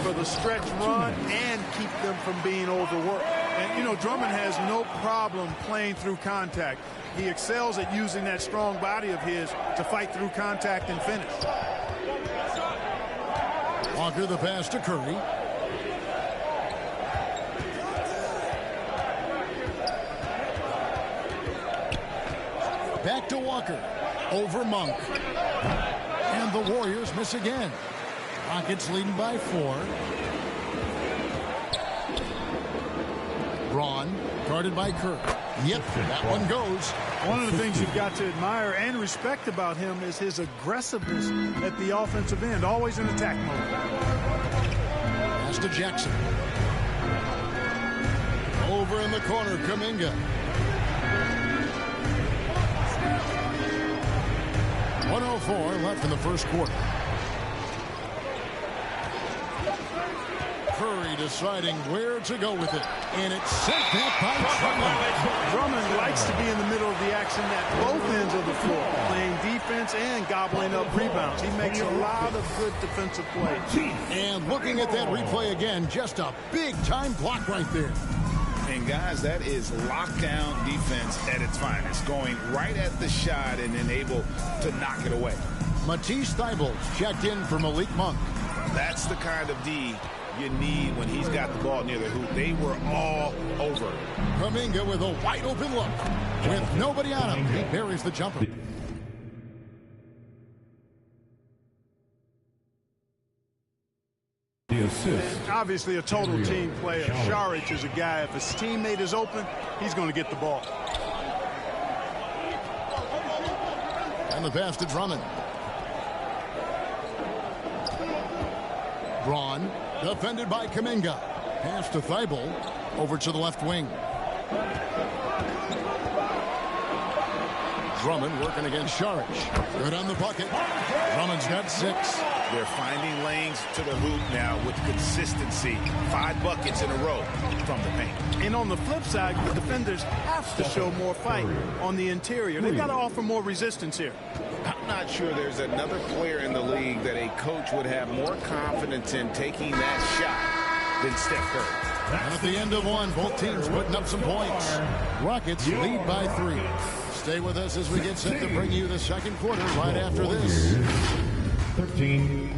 for the stretch run and keep them from being overworked. And, you know, Drummond has no problem playing through contact. He excels at using that strong body of his to fight through contact and finish. Walker the pass to Curry. Back to Walker. Over Monk. And the Warriors miss again. Rockets leading by 4. Braun guarded by Kirk. Yep, that one goes. One of the things you've got to admire and respect about him is his aggressiveness at the offensive end, always in attack mode. Pass to Jackson. Over in the corner, Kuminga. 1:04 left in the first quarter. Curry deciding where to go with it. And it's sent back by Drummond. Drummond likes to be in the middle of the action at both ends of the floor, playing defense and gobbling up rebounds. He makes a lot of good defensive plays. And looking at that replay again, just a big-time block right there. And, guys, that is lockdown defense at its finest, going right at the shot and then able to knock it away. Matisse Thybulle checked in for Malik Monk. That's the kind of D you need when he's got the ball near the hoop. They were all over. Kuminga with a wide-open look. With nobody on him, he buries the jumper. The assist. Obviously a total team player. Saric is a guy, if his teammate is open, he's going to get the ball. And the pass to Drummond. Braun, defended by Kuminga. Pass to Thybulle, over to the left wing. Drummond working against Saric. Good on the bucket. Drummond's got 6. They're finding lanes to the hoop now with consistency. 5 buckets in a row from the paint. And on the flip side, the defenders have to show more fight on the interior. They've got to offer more resistance here. I'm not sure there's another player in the league that a coach would have more confidence in taking that shot than Steph Curry. And at the end of one, both teams putting up some points. Rockets lead by 3. Stay with us as we get set to bring you the second quarter right after this. 13.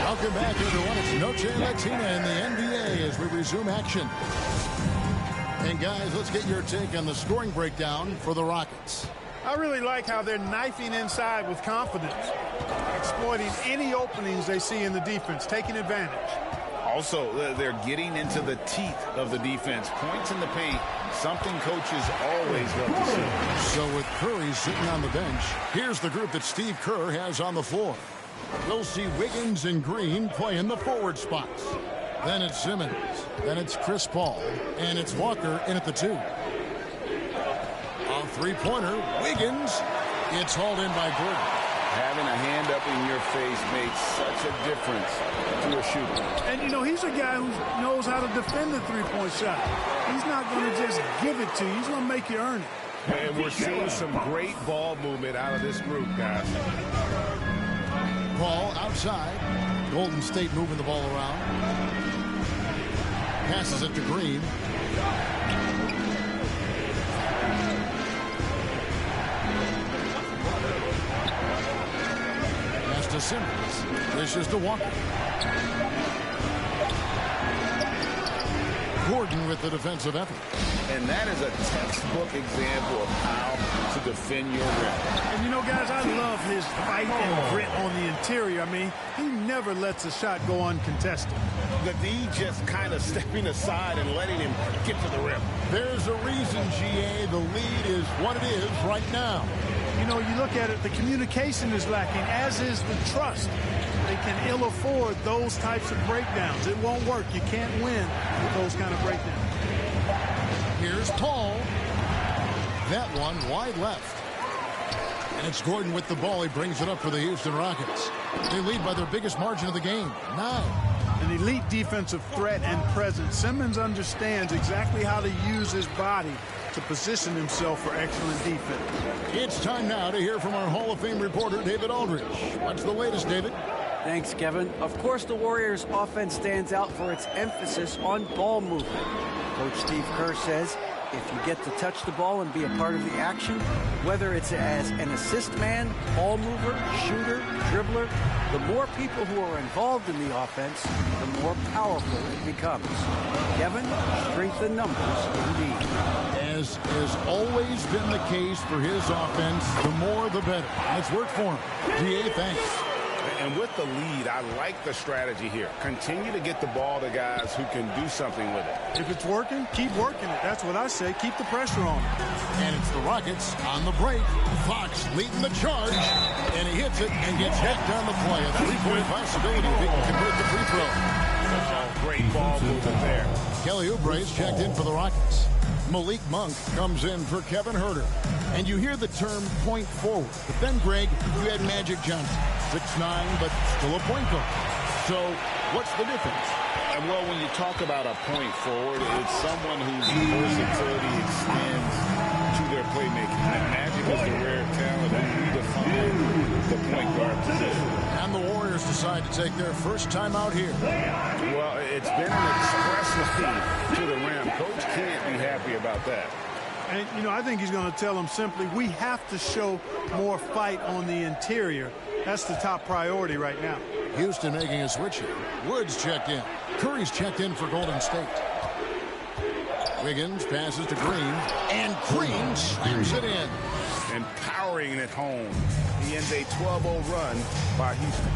Welcome back, everyone. It's Noche Latina in the NBA as we resume action. And, guys, let's get your take on the scoring breakdown for the Rockets. I really like how they're knifing inside with confidence, exploiting any openings they see in the defense, taking advantage. Also, they're getting into the teeth of the defense. Points in the paint, something coaches always love to see. So with Curry sitting on the bench, here's the group that Steve Kerr has on the floor. We'll see Wiggins and Green play in the forward spots. Then it's Simmons. Then it's Chris Paul. And it's Walker in at the 2. A three-pointer. Wiggins. It's hauled in by Gordon. Having a hand up in your face makes such a difference to a shooter. And, you know, he's a guy who knows how to defend the three-point shot. He's not going to just give it to you. He's going to make you earn it. And we're seeing some great ball movement out of this group, guys. Paul outside. Golden State moving the ball around. Passes it to Green. Pass to Simmons. This is to Walker. Gordon with the defensive effort. And that is a textbook example of how to defend your rim. And you know, guys, I love his fight and grit on the interior. I mean, he never lets a shot go uncontested. The D just kind of stepping aside and letting him get to the rim. There's a reason, GA, the lead is what it is right now. You know, you look at it, the communication is lacking, as is the trust. They can ill afford those types of breakdowns. It won't work. You can't win with those kind of breakdowns. Here's Paul. That one wide left. And it's Gordon with the ball. He brings it up for the Houston Rockets. They lead by their biggest margin of the game, 9. An elite defensive threat and presence. Simmons understands exactly how to use his body to position himself for excellent defense. It's time now to hear from our Hall of Fame reporter, David Aldridge. What's the latest, David? Thanks, Kevin. Of course, the Warriors' offense stands out for its emphasis on ball movement. Coach Steve Kerr says if you get to touch the ball and be a part of the action, whether it's as an assist man, ball mover, shooter, dribbler, the more people who are involved in the offense, the more powerful it becomes. Kevin, strength in numbers indeed. As has always been the case for his offense, the more the better. It's worked for him. DA, thanks. And with the lead, I like the strategy here. Continue to get the ball to guys who can do something with it. If it's working, keep working it. That's what I say. Keep the pressure on. And it's the Rockets on the break. Fox leading the charge. And he hits it and gets hit down the play. A three-point possibility if he can convert the free throw. Great ball movement there. Kelly Oubre's checked in for the Rockets. Malik Monk comes in for Kevin Huerter. And you hear the term point forward. But then, Greg, you had Magic Johnson. 6'9", but still a point guard. So what's the difference? And well, when you talk about a point forward, it's someone whose versatility extends to their playmaking. And Magic is the rare talent who redefined the point guard position. And the Warriors decide to take their first time out here. Well, it's been an express lead to the rim. Coach can't be happy about that. And, you know, I think he's going to tell them simply, we have to show more fight on the interior. That's the top priority right now. Houston making a switch here. Woods checked in. Curry's checked in for Golden State. Wiggins passes to Green. And Green slams it in. And powering it home. He ends a 12-0 run by Houston.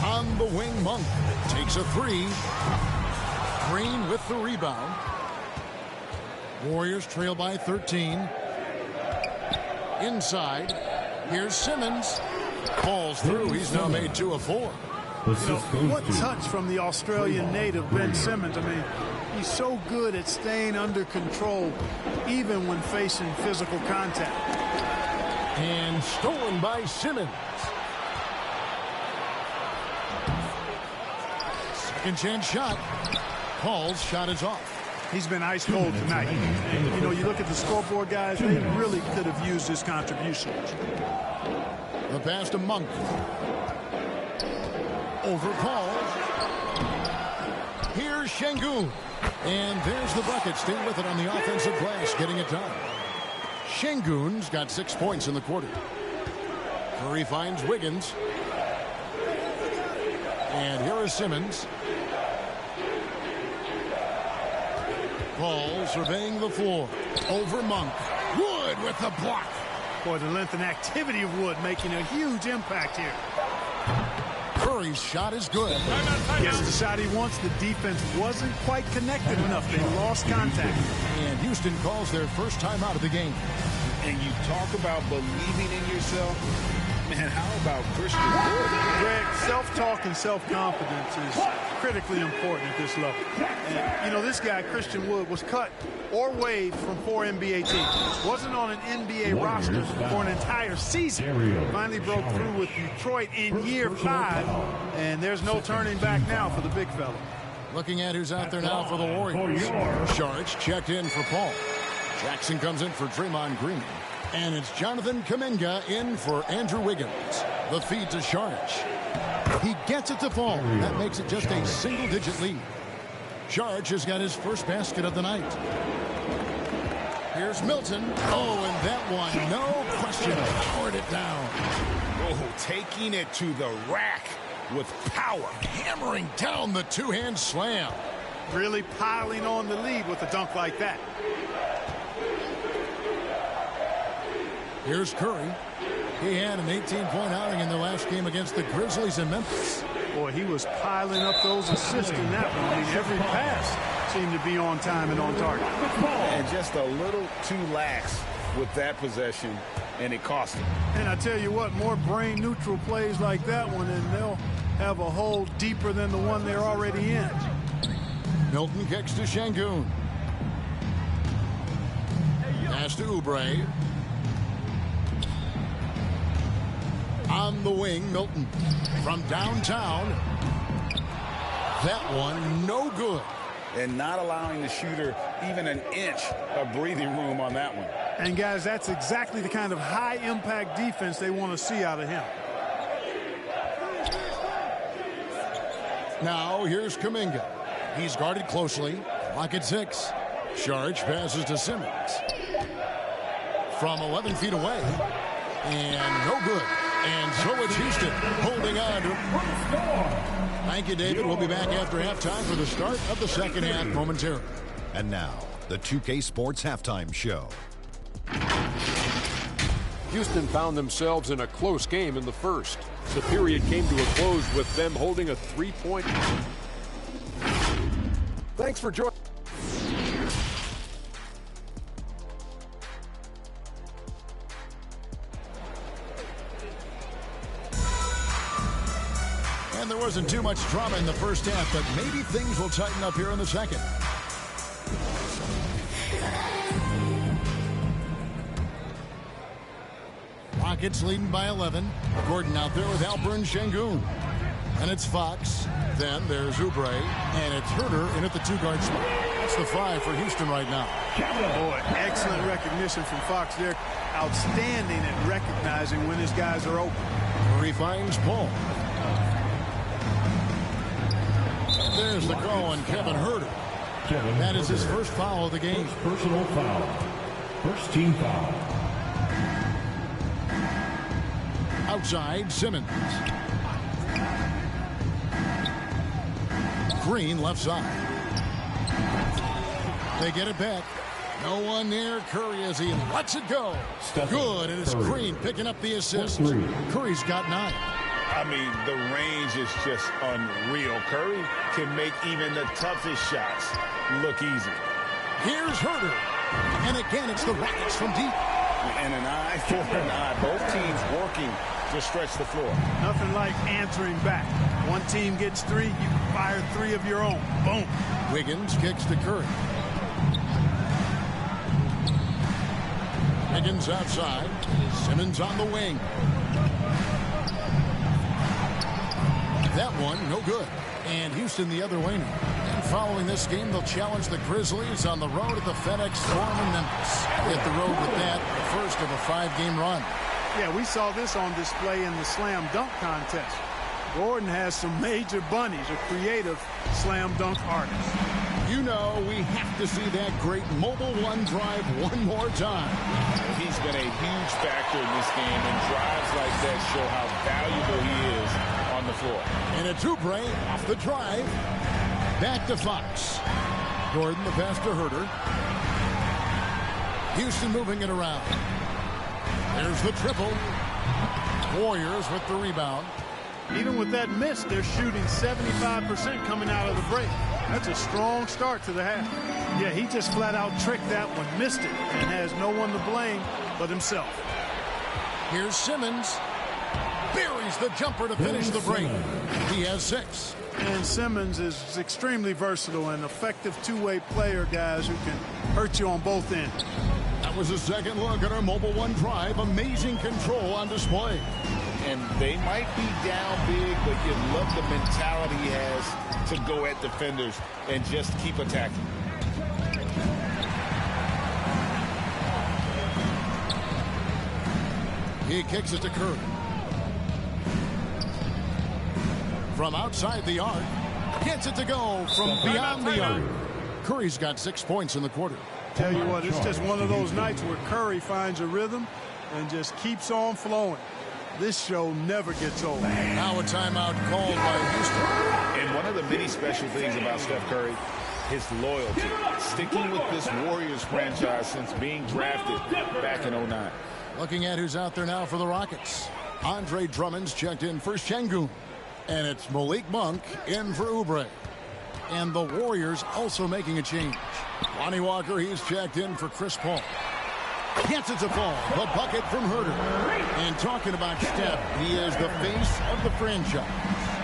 On the wing, Monk takes a three. Green with the rebound. Warriors trail by 13. Inside. Here's Simmons. Falls through. He's now made 2 of 4. You know, what touch from the Australian native, Ben Simmons. I mean, he's so good at staying under control, even when facing physical contact. And stolen by Simmons. Second chance shot. Paul's shot is off. He's been ice cold tonight. And, you know, you look at the scoreboard, guys, they really could have used his contribution. The pass to Monk. Over Paul. Here's Şengün. And there's the bucket. Stay with it on the offensive glass, getting it done. Şengün's got 6 points in the quarter. Curry finds Wiggins. And here is Simmons. Paul surveying the floor. Over Monk. Wood with the block. Boy, the length and activity of Wood making a huge impact here. Curry's shot is good. Gets the shot he wants. The defense wasn't quite connected enough. They lost contact. And Houston calls their first time out of the game. And you talk about believing in yourself. Man, how about Christian Wood? Greg, self-talk and self-confidence is critically important at this level. And, you know, this guy, Christian Wood, was cut or waived from 4 NBA teams. Wasn't on an NBA roster for an entire season. Finally broke through with Detroit in year 5. And there's no turning back now for the big fella. Looking at who's out there now for the Warriors. Saric checked in for Paul. Jackson comes in for Draymond Green. And it's Jonathan Kuminga in for Andrew Wiggins. The feed to Saric. He gets it to fall. That makes it just a single-digit lead. Saric has got his first basket of the night. Here's Milton. Oh, and that one, no question, powered it down. Oh, taking it to the rack. with power. Hammering down the two-hand slam. Really piling on the lead with a dunk like that. Here's Curry. He had an 18-point outing in the last game against the Grizzlies in Memphis. Boy, he was piling up those assists in that one. I mean, every pass seemed to be on time and on target. And just a little too lax with that possession, and it cost him. And I tell you what, more brain-neutral plays like that one, and they'll have a hole deeper than the one they're already in. Milton kicks to Şengün. Pass to Oubre. On the wing, Milton from downtown. That one no good. And not allowing the shooter even an inch of breathing room on that one. And guys, that's exactly the kind of high-impact defense they want to see out of him. Now here's Kuminga. He's guarded closely. Clock at 6. Saric passes to Simmons. From 11 feet away. And no good. And so it's Houston holding on to. Thank you, David. We'll be back after halftime for the start of the second half momentarily. And now, the 2K Sports Halftime Show. Houston found themselves in a close game in the first. The period came to a close with them holding a 3-point. Thanks for joining. And there wasn't too much drama in the first half, but maybe things will tighten up here in the second. Rockets leading by 11. Gordon out there with Alpinin Yolu. And it's Fox. Then there's Oubre. And it's Herter in at the two-guard spot. That's the 5 for Houston right now. Boy, excellent recognition from Fox there. Outstanding at recognizing when his guys are open. Curry finds Paul. There's the call on Kevin Herter. That is his first foul of the game. First personal foul. First team foul. Outside, Simmons. Green left side. They get it back. No one near Curry as he lets it go. Good, and it's Green picking up the assist. Curry's got 9. I mean, the range is just unreal. Curry can make even the toughest shots look easy. Here's Herter. And again, it's the Rockets from deep. And an eye for an eye. Both teams working to stretch the floor. Nothing like answering back. One team gets 3, you can fire 3 of your own. Boom. Wiggins kicks to Curry. Wiggins outside. Simmons on the wing. That one, no good. And Houston the other way now. And following this game, they'll challenge the Grizzlies on the road at the FedEx Forum in Memphis. Hit the road with that, the first of a 5-game run. Yeah, we saw this on display in the slam dunk contest. Gordon has some major bunnies, a creative slam dunk artist. You know, we have to see that great Mobile One drive one more time. He's been a huge factor in this game, and drives like that show how valuable he is on the floor. And it's Oubre off the drive. Back to Fox. Gordon, the pass to Herter. Houston moving it around. There's the triple. Warriors with the rebound. Even with that miss, they're shooting 75% coming out of the break. That's a strong start to the half. Yeah, he just flat out tricked that one, missed it, and has no one to blame but himself. Here's Simmons. Buries the jumper to finish the break. He has 6. And Simmons is extremely versatile and effective two-way player, guys, who can hurt you on both ends. That was a second look at our Mobile One drive. Amazing control on display. And they might be down big, but you love the mentality he has to go at defenders and just keep attacking. He kicks it to Curry. From outside the arc. Gets it to go from beyond the arc. Curry's got 6 points in the quarter. Tell you what, it's just one of those nights where Curry finds a rhythm and just keeps on flowing. This show never gets old. Now a timeout called by Houston. And one of the many special things about Steph Curry, his loyalty. Sticking with this Warriors franchise since being drafted back in 09. Looking at who's out there now for the Rockets. Andre Drummond's checked in for Şengün. And it's Malik Monk in for Oubre. And the Warriors also making a change. Lonnie Walker, he's checked in for Chris Paul. Gets it to fall. The bucket from Herter. And talking about Steph, he is the face of the franchise.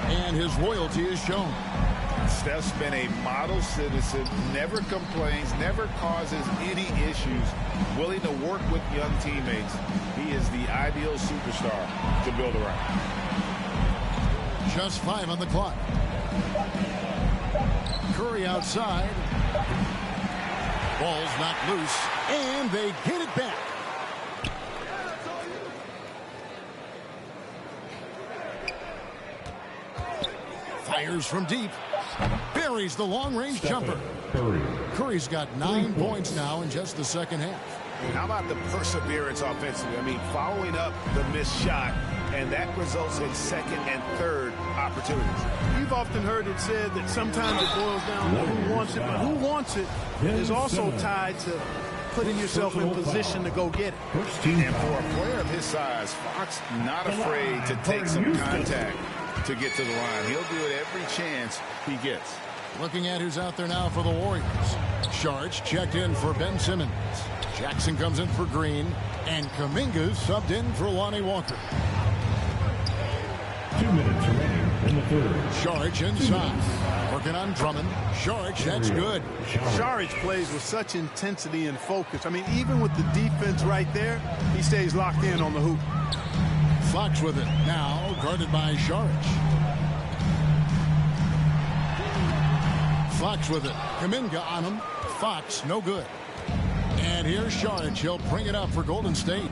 And his loyalty is shown. Steph's been a model citizen, never complains, never causes any issues, willing to work with young teammates. He is the ideal superstar to build around. Just 5 on the clock. Curry outside. Ball's knocked loose, and they get it back. Fires from deep. Buries the long-range jumper. Curry's got 9 points now in just the second half. How about the perseverance offensively? I mean, following up the missed shot, and that results in second and third opportunities. You've often heard it said that sometimes it boils down to who wants it, but who wants it is also tied to putting yourself in position to go get it. And for a player of his size, Fox not afraid to take some contact to get to the line. He'll do it every chance he gets. Looking at who's out there now for the Warriors. Sharge checked in for Ben Simmons. Jackson comes in for Green. And Kuminga's subbed in for Lonnie Walker. 2 minutes remaining in the third. Sharge inside. Working on Drummond. Sharge, that's good. Sharge plays with such intensity and focus. I mean, even with the defense right there, he stays locked in on the hoop. Fox with it. Now guarded by Sharge. Fox with it. Kuminga on him. Fox, no good. And here's Sharge. He'll bring it up for Golden State.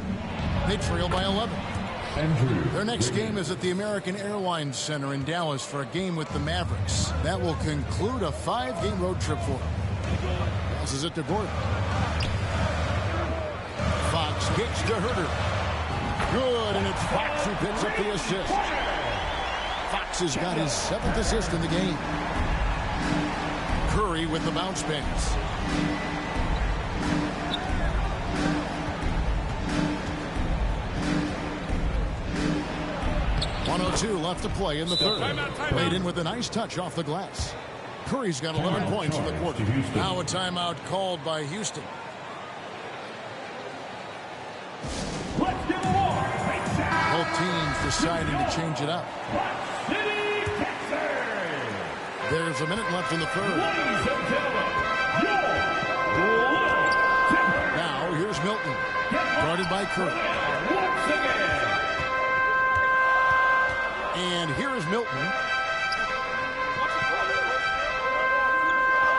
They trail by 11. Their next game is at the American Airlines Center in Dallas for a game with the Mavericks. That will conclude a 5-game road trip for them. Passes it to Gordon. Fox gets to Herter. Good, and it's Fox who picks up the assist. Fox has got his 7th assist in the game. Curry with the bounce pass. .102 left to play in the third. Played in with a nice touch off the glass. Curry's got 11 points in the quarter. Now a timeout called by Houston. Both teams deciding to change it up. There's a minute left in the third. Now here's Milton. Guarded by Curry. And here is Milton.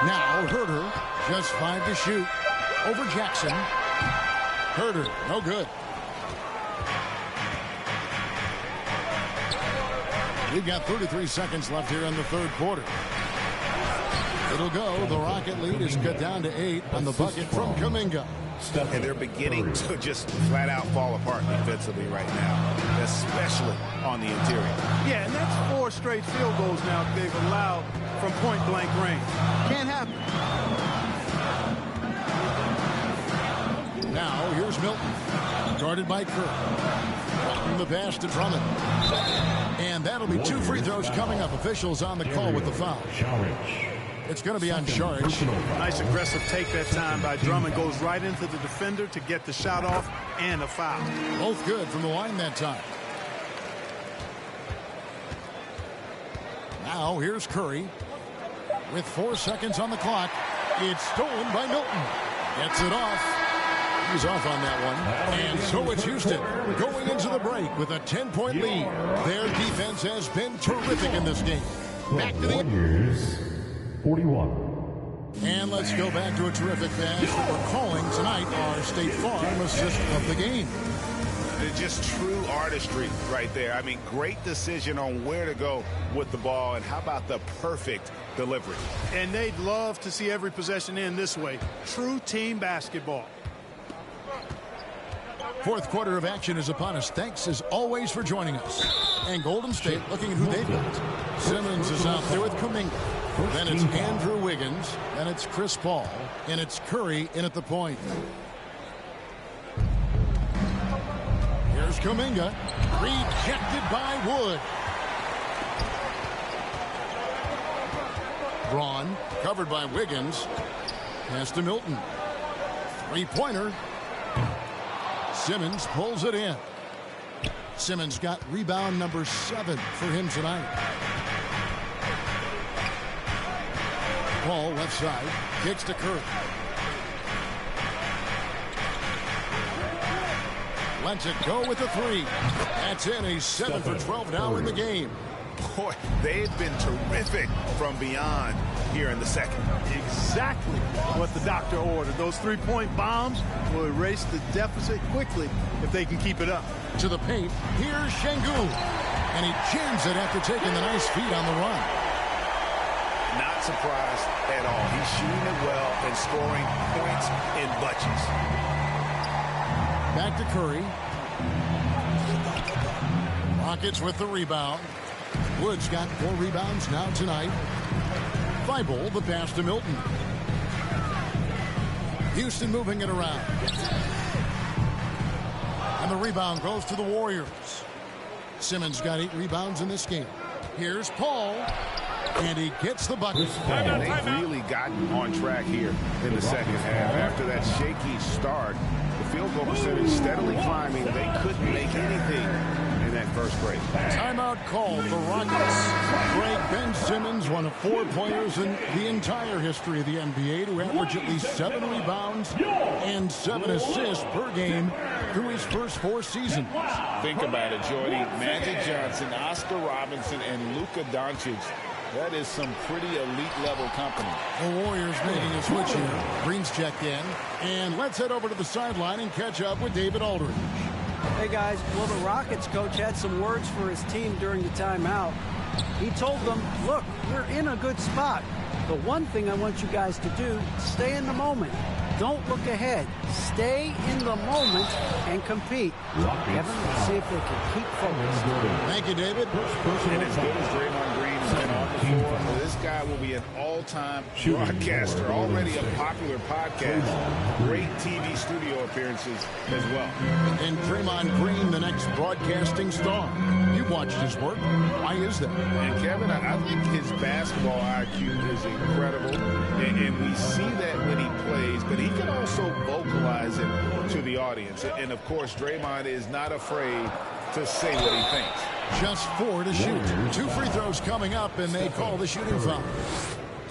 Now Herter, just 5 to shoot. Over Jackson. Herter, no good. We've got 33 seconds left here in the third quarter. It'll go. The Rocket lead is cut down to 8 on the bucket from Kuminga. And they're beginning to just flat out fall apart defensively right now, especially on the interior. Yeah, and that's 4 straight field goals now they've allowed from point-blank range. Can't happen. Now here's Milton, guarded by Kerr. From the pass to Drummond. And that'll be 2 free throws coming up. Officials on the call with the foul. It's going to be on Sharge. Nice aggressive take that time by Drummond. Goes right into the defender to get the shot off and a foul. Both good from the line that time. Now here's Curry. With 4 seconds on the clock. It's stolen by Milton. Gets it off. He's off on that one. And so it's Houston going into the break with a 10-point lead. Their defense has been terrific in this game. Back to the Warriors 41. And let's go back to a terrific pass that we're calling tonight our State Farm assist of the game. Just true artistry right there. I mean, great decision on where to go with the ball, and how about the perfect delivery. And they'd love to see every possession end this way. True team basketball. Fourth quarter of action is upon us. Thanks as always for joining us. And Golden State looking at who they've got. Simmons is out there with Kuminga. Then it's Andrew Wiggins. Then it's Chris Paul. And it's Curry in at the point. Here's Kuminga. Rejected by Wood. Braun covered by Wiggins. Pass to Milton. Three-pointer. Simmons pulls it in. Simmons got rebound number 7 for him tonight. Paul left side. Kicks to Curry. Lets it go with the 3. That's in. He's 7 for 12 now in the game. Boy, they've been terrific from beyond here in the second. Exactly what the doctor ordered. Those three-point bombs will erase the deficit quickly if they can keep it up. To the paint, here's Şengün. And he jams it after taking the nice feed on the run. Not surprised at all. He's shooting it well and scoring points in bunches. Back to Curry. Rockets with the rebound. Wood's got 4 rebounds now tonight. Thibault the pass to Milton. Houston moving it around. And the rebound goes to the Warriors. Simmons got 8 rebounds in this game. Here's Paul. And he gets the bucket. They've really gotten on track here in the second half. After that shaky start, the field goal percentage steadily climbing. They couldn't make anything in that first break. Timeout called the Rockets. Greg Ben Simmons, one of 4 players in the entire history of the NBA to average at least 7 rebounds and 7 assists per game through his first 4 seasons. Think about it, Jordy. Magic Johnson, Oscar Robinson, and Luka Doncic. That is some pretty elite-level company. The Warriors making a switch here. Green's checked in. And let's head over to the sideline and catch up with David Aldridge. Hey, guys. Well, the Rockets coach had some words for his team during the timeout. He told them, look, we're in a good spot. The one thing I want you guys to do, stay in the moment. Don't look ahead. Stay in the moment and compete. Kevin, let's see if they can keep focused. Thank you, David. And as good as Draymond Green has been on the floor, this guy will be an all-time broadcaster, already a popular podcast, great TV studio appearances as well. And Draymond Green, the next broadcasting star. You've watched his work. Why is that? And Kevin, I think his basketball IQ is incredible, and we see that when he plays, but he can also vocalize it to the audience. And of course, Draymond is not afraid to say what he thinks. Just 4 to shoot. 2 free throws coming up, and they call the shooting foul.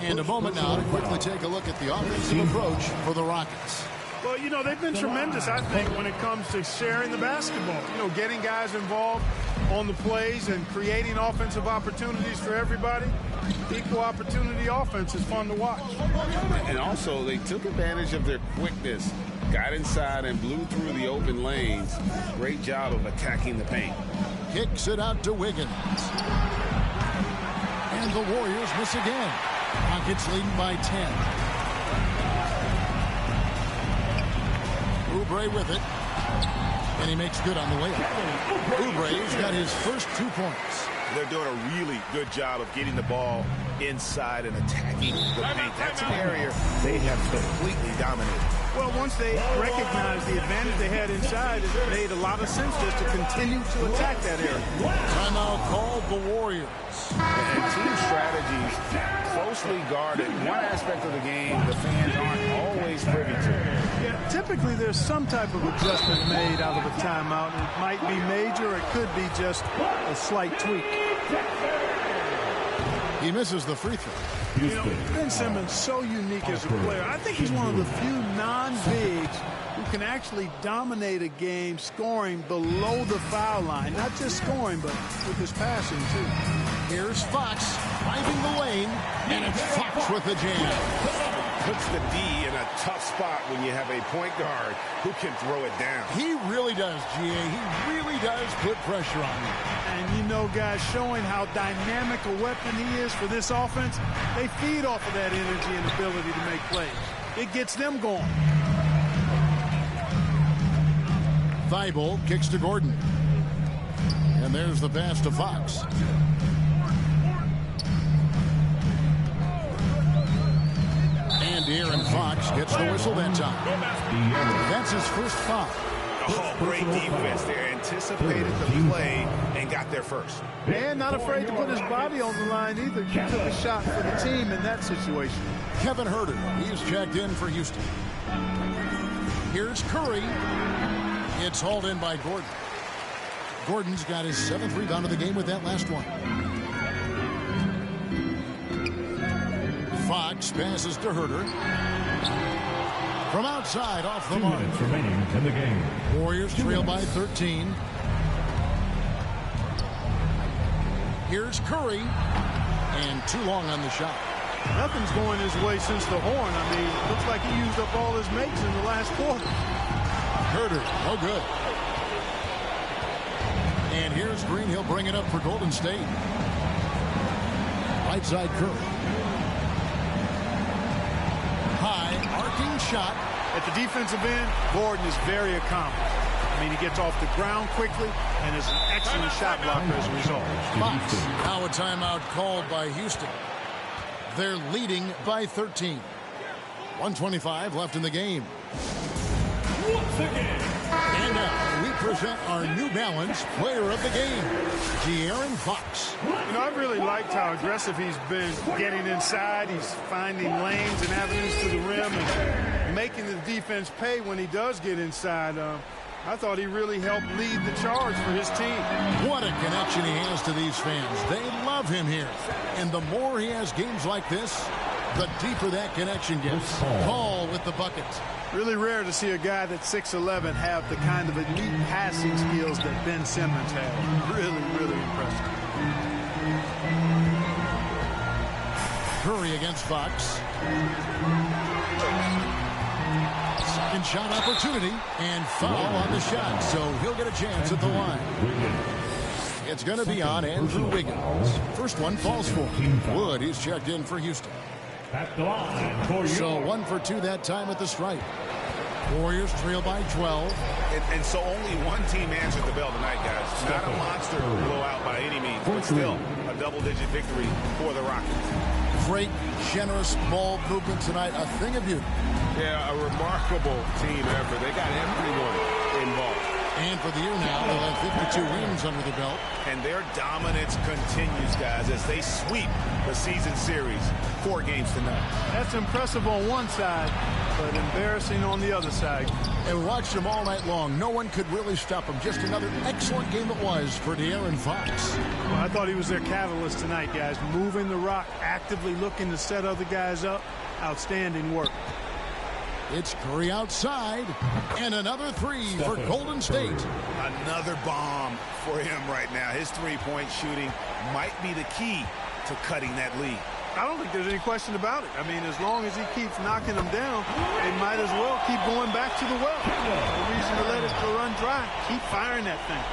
And a moment now to quickly take a look at the offensive approach for the Rockets. Well, you know, they've been tremendous, I think, when it comes to sharing the basketball. You know, getting guys involved on the plays and creating offensive opportunities for everybody. Equal opportunity offense is fun to watch. And also, they took advantage of their quickness, got inside and blew through the open lanes. Great job of attacking the paint. Kicks it out to Wiggins. And the Warriors miss again. Rockets leading by 10. Oubre with it. And he makes good on the layup. Oubre's got his first 2 points. They're doing a really good job of getting the ball inside and attacking the paint. That's an area they have completely dominated. Well, once they recognized the advantage they had inside, it made a lot of sense just to continue to attack that area. Timeout called the Warriors. And team strategies closely guarded. One aspect of the game the fans aren't always privy to. Yeah, typically there's some type of adjustment made out of a timeout. It might be major, or it could be just a slight tweak. He misses the free throw. You know, Ben Simmons so unique as a player. I think he's one of the few non-bigs who can actually dominate a game scoring below the foul line. Not just scoring, but with his passing, too. Here's Fox driving the lane, and it's Fox with the jam. Puts the D in a tough spot when you have a point guard who can throw it down. He really does, G.A. He really does put pressure on you. And you know, guys, showing how dynamic a weapon he is for this offense, they feed off of that energy and ability to make plays. It gets them going. Thibault kicks to Gordon. And there's the pass to Fox. And De'Aaron Fox gets the whistle that time. That's his first foul. Oh, great defense there. Anticipated the play and got there first. And not afraid to put his body on the line either. He took a shot for the team in that situation. Kevin Huerter, he's checked in for Houston. Here's Curry. It's hauled in by Gordon. Gordon's got his 7th rebound of the game with that last one. Fox passes to Huerter. From outside, off the mark. 2 minutes remaining in the game. Warriors trail by 13. Here's Curry. And too long on the shot. Nothing's going his way since the horn. I mean, looks like he used up all his makes in the last quarter. Huerter, no good. And here's Green. He'll bring it up for Golden State. Right side Curry. High, arcing shot. At the defensive end, Gordon is very accomplished. I mean, he gets off the ground quickly and is an excellent shot blocker as a result. Fox. Now a timeout called by Houston. They're leading by 13. 1:25 left in the game. Once again. And now we present our New Balance player of the game, De'Aaron Fox. You know, I really liked how aggressive he's been getting inside. He's finding lanes and avenues to the rim and making the defense pay when he does get inside. I thought he really helped lead the charge for his team. What a connection he has to these fans. They love him here. And the more he has games like this, the deeper that connection gets. Paul with the buckets. Really rare to see a guy that's 6'11" have the kind of elite passing skills that Ben Simmons had. Really, really impressive. Curry against Fox. Second shot opportunity and foul on the shot, so he'll get a chance at the line. It's going to be on Andrew Wiggins. First one falls for him. Wood, he's checked in for Houston. At the line for So 1 for 2 that time at the stripe. Warriors trail by 12. And so only one team answered the bell tonight, guys. Not a monster blowout by any means, but still a double-digit victory for the Rockets. Great, generous ball movement tonight. A thing of beauty. Yeah, a remarkable team effort. They got everyone involved. And for the year now, they'll have 52 wins under the belt. And their dominance continues, guys, as they sweep the season series 4 games to none. That's impressive on one side, but embarrassing on the other side. And we watched them all night long. No one could really stop them. Just another excellent game it was for De'Aaron Fox. Well, I thought he was their catalyst tonight, guys. Moving the rock, actively looking to set other guys up. Outstanding work. It's Curry outside, and another 3 for Golden State. Another bomb for him right now. His three-point shooting might be the key to cutting that lead. I don't think there's any question about it. I mean, as long as he keeps knocking them down, they might as well keep going back to the well. No reason to let it run dry. Keep firing that thing.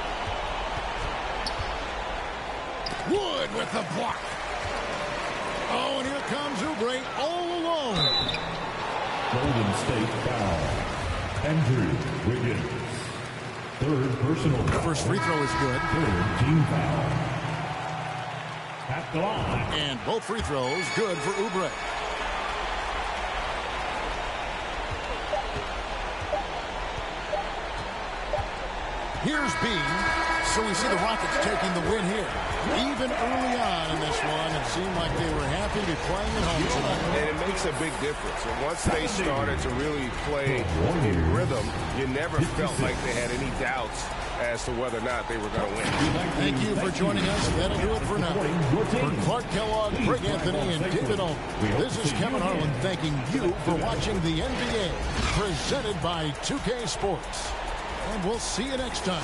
Wood with the block. Oh, and here comes Oubre all alone. Golden State foul. Andrew Wiggins. 3rd personal foul. First free throw is good. 3rd team foul. At the line. And both free throws good for Oubre. Here's Bean. So we see the Rockets taking the win here. Even early on in this one, it seemed like they were happy to be playing at home tonight. And it makes a big difference. And once they started to really play in rhythm, you never felt like they had any doubts as to whether or not they were going to win. Thank you for joining us. That'll do it for now. For Clark Kellogg, Greg Anthony, and David Owen, this is Kevin Harlan thanking you for watching the NBA, presented by 2K Sports. And we'll see you next time.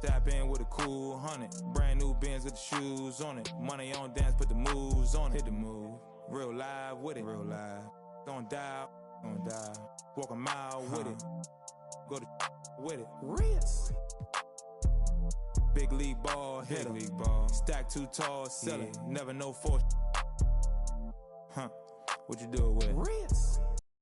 Tap in with a cool 100. Brand new Benz with the shoes on it. Money on dance, put the moves on it. Hit the move. Real live with it. Real live. Don't dial. Don't dial. Walk a mile with it. Go to with it. Ritz. Big league ball hitter. Big league ball. Stack too tall, sell it. Never know for. Huh. What you do with it? Ritz.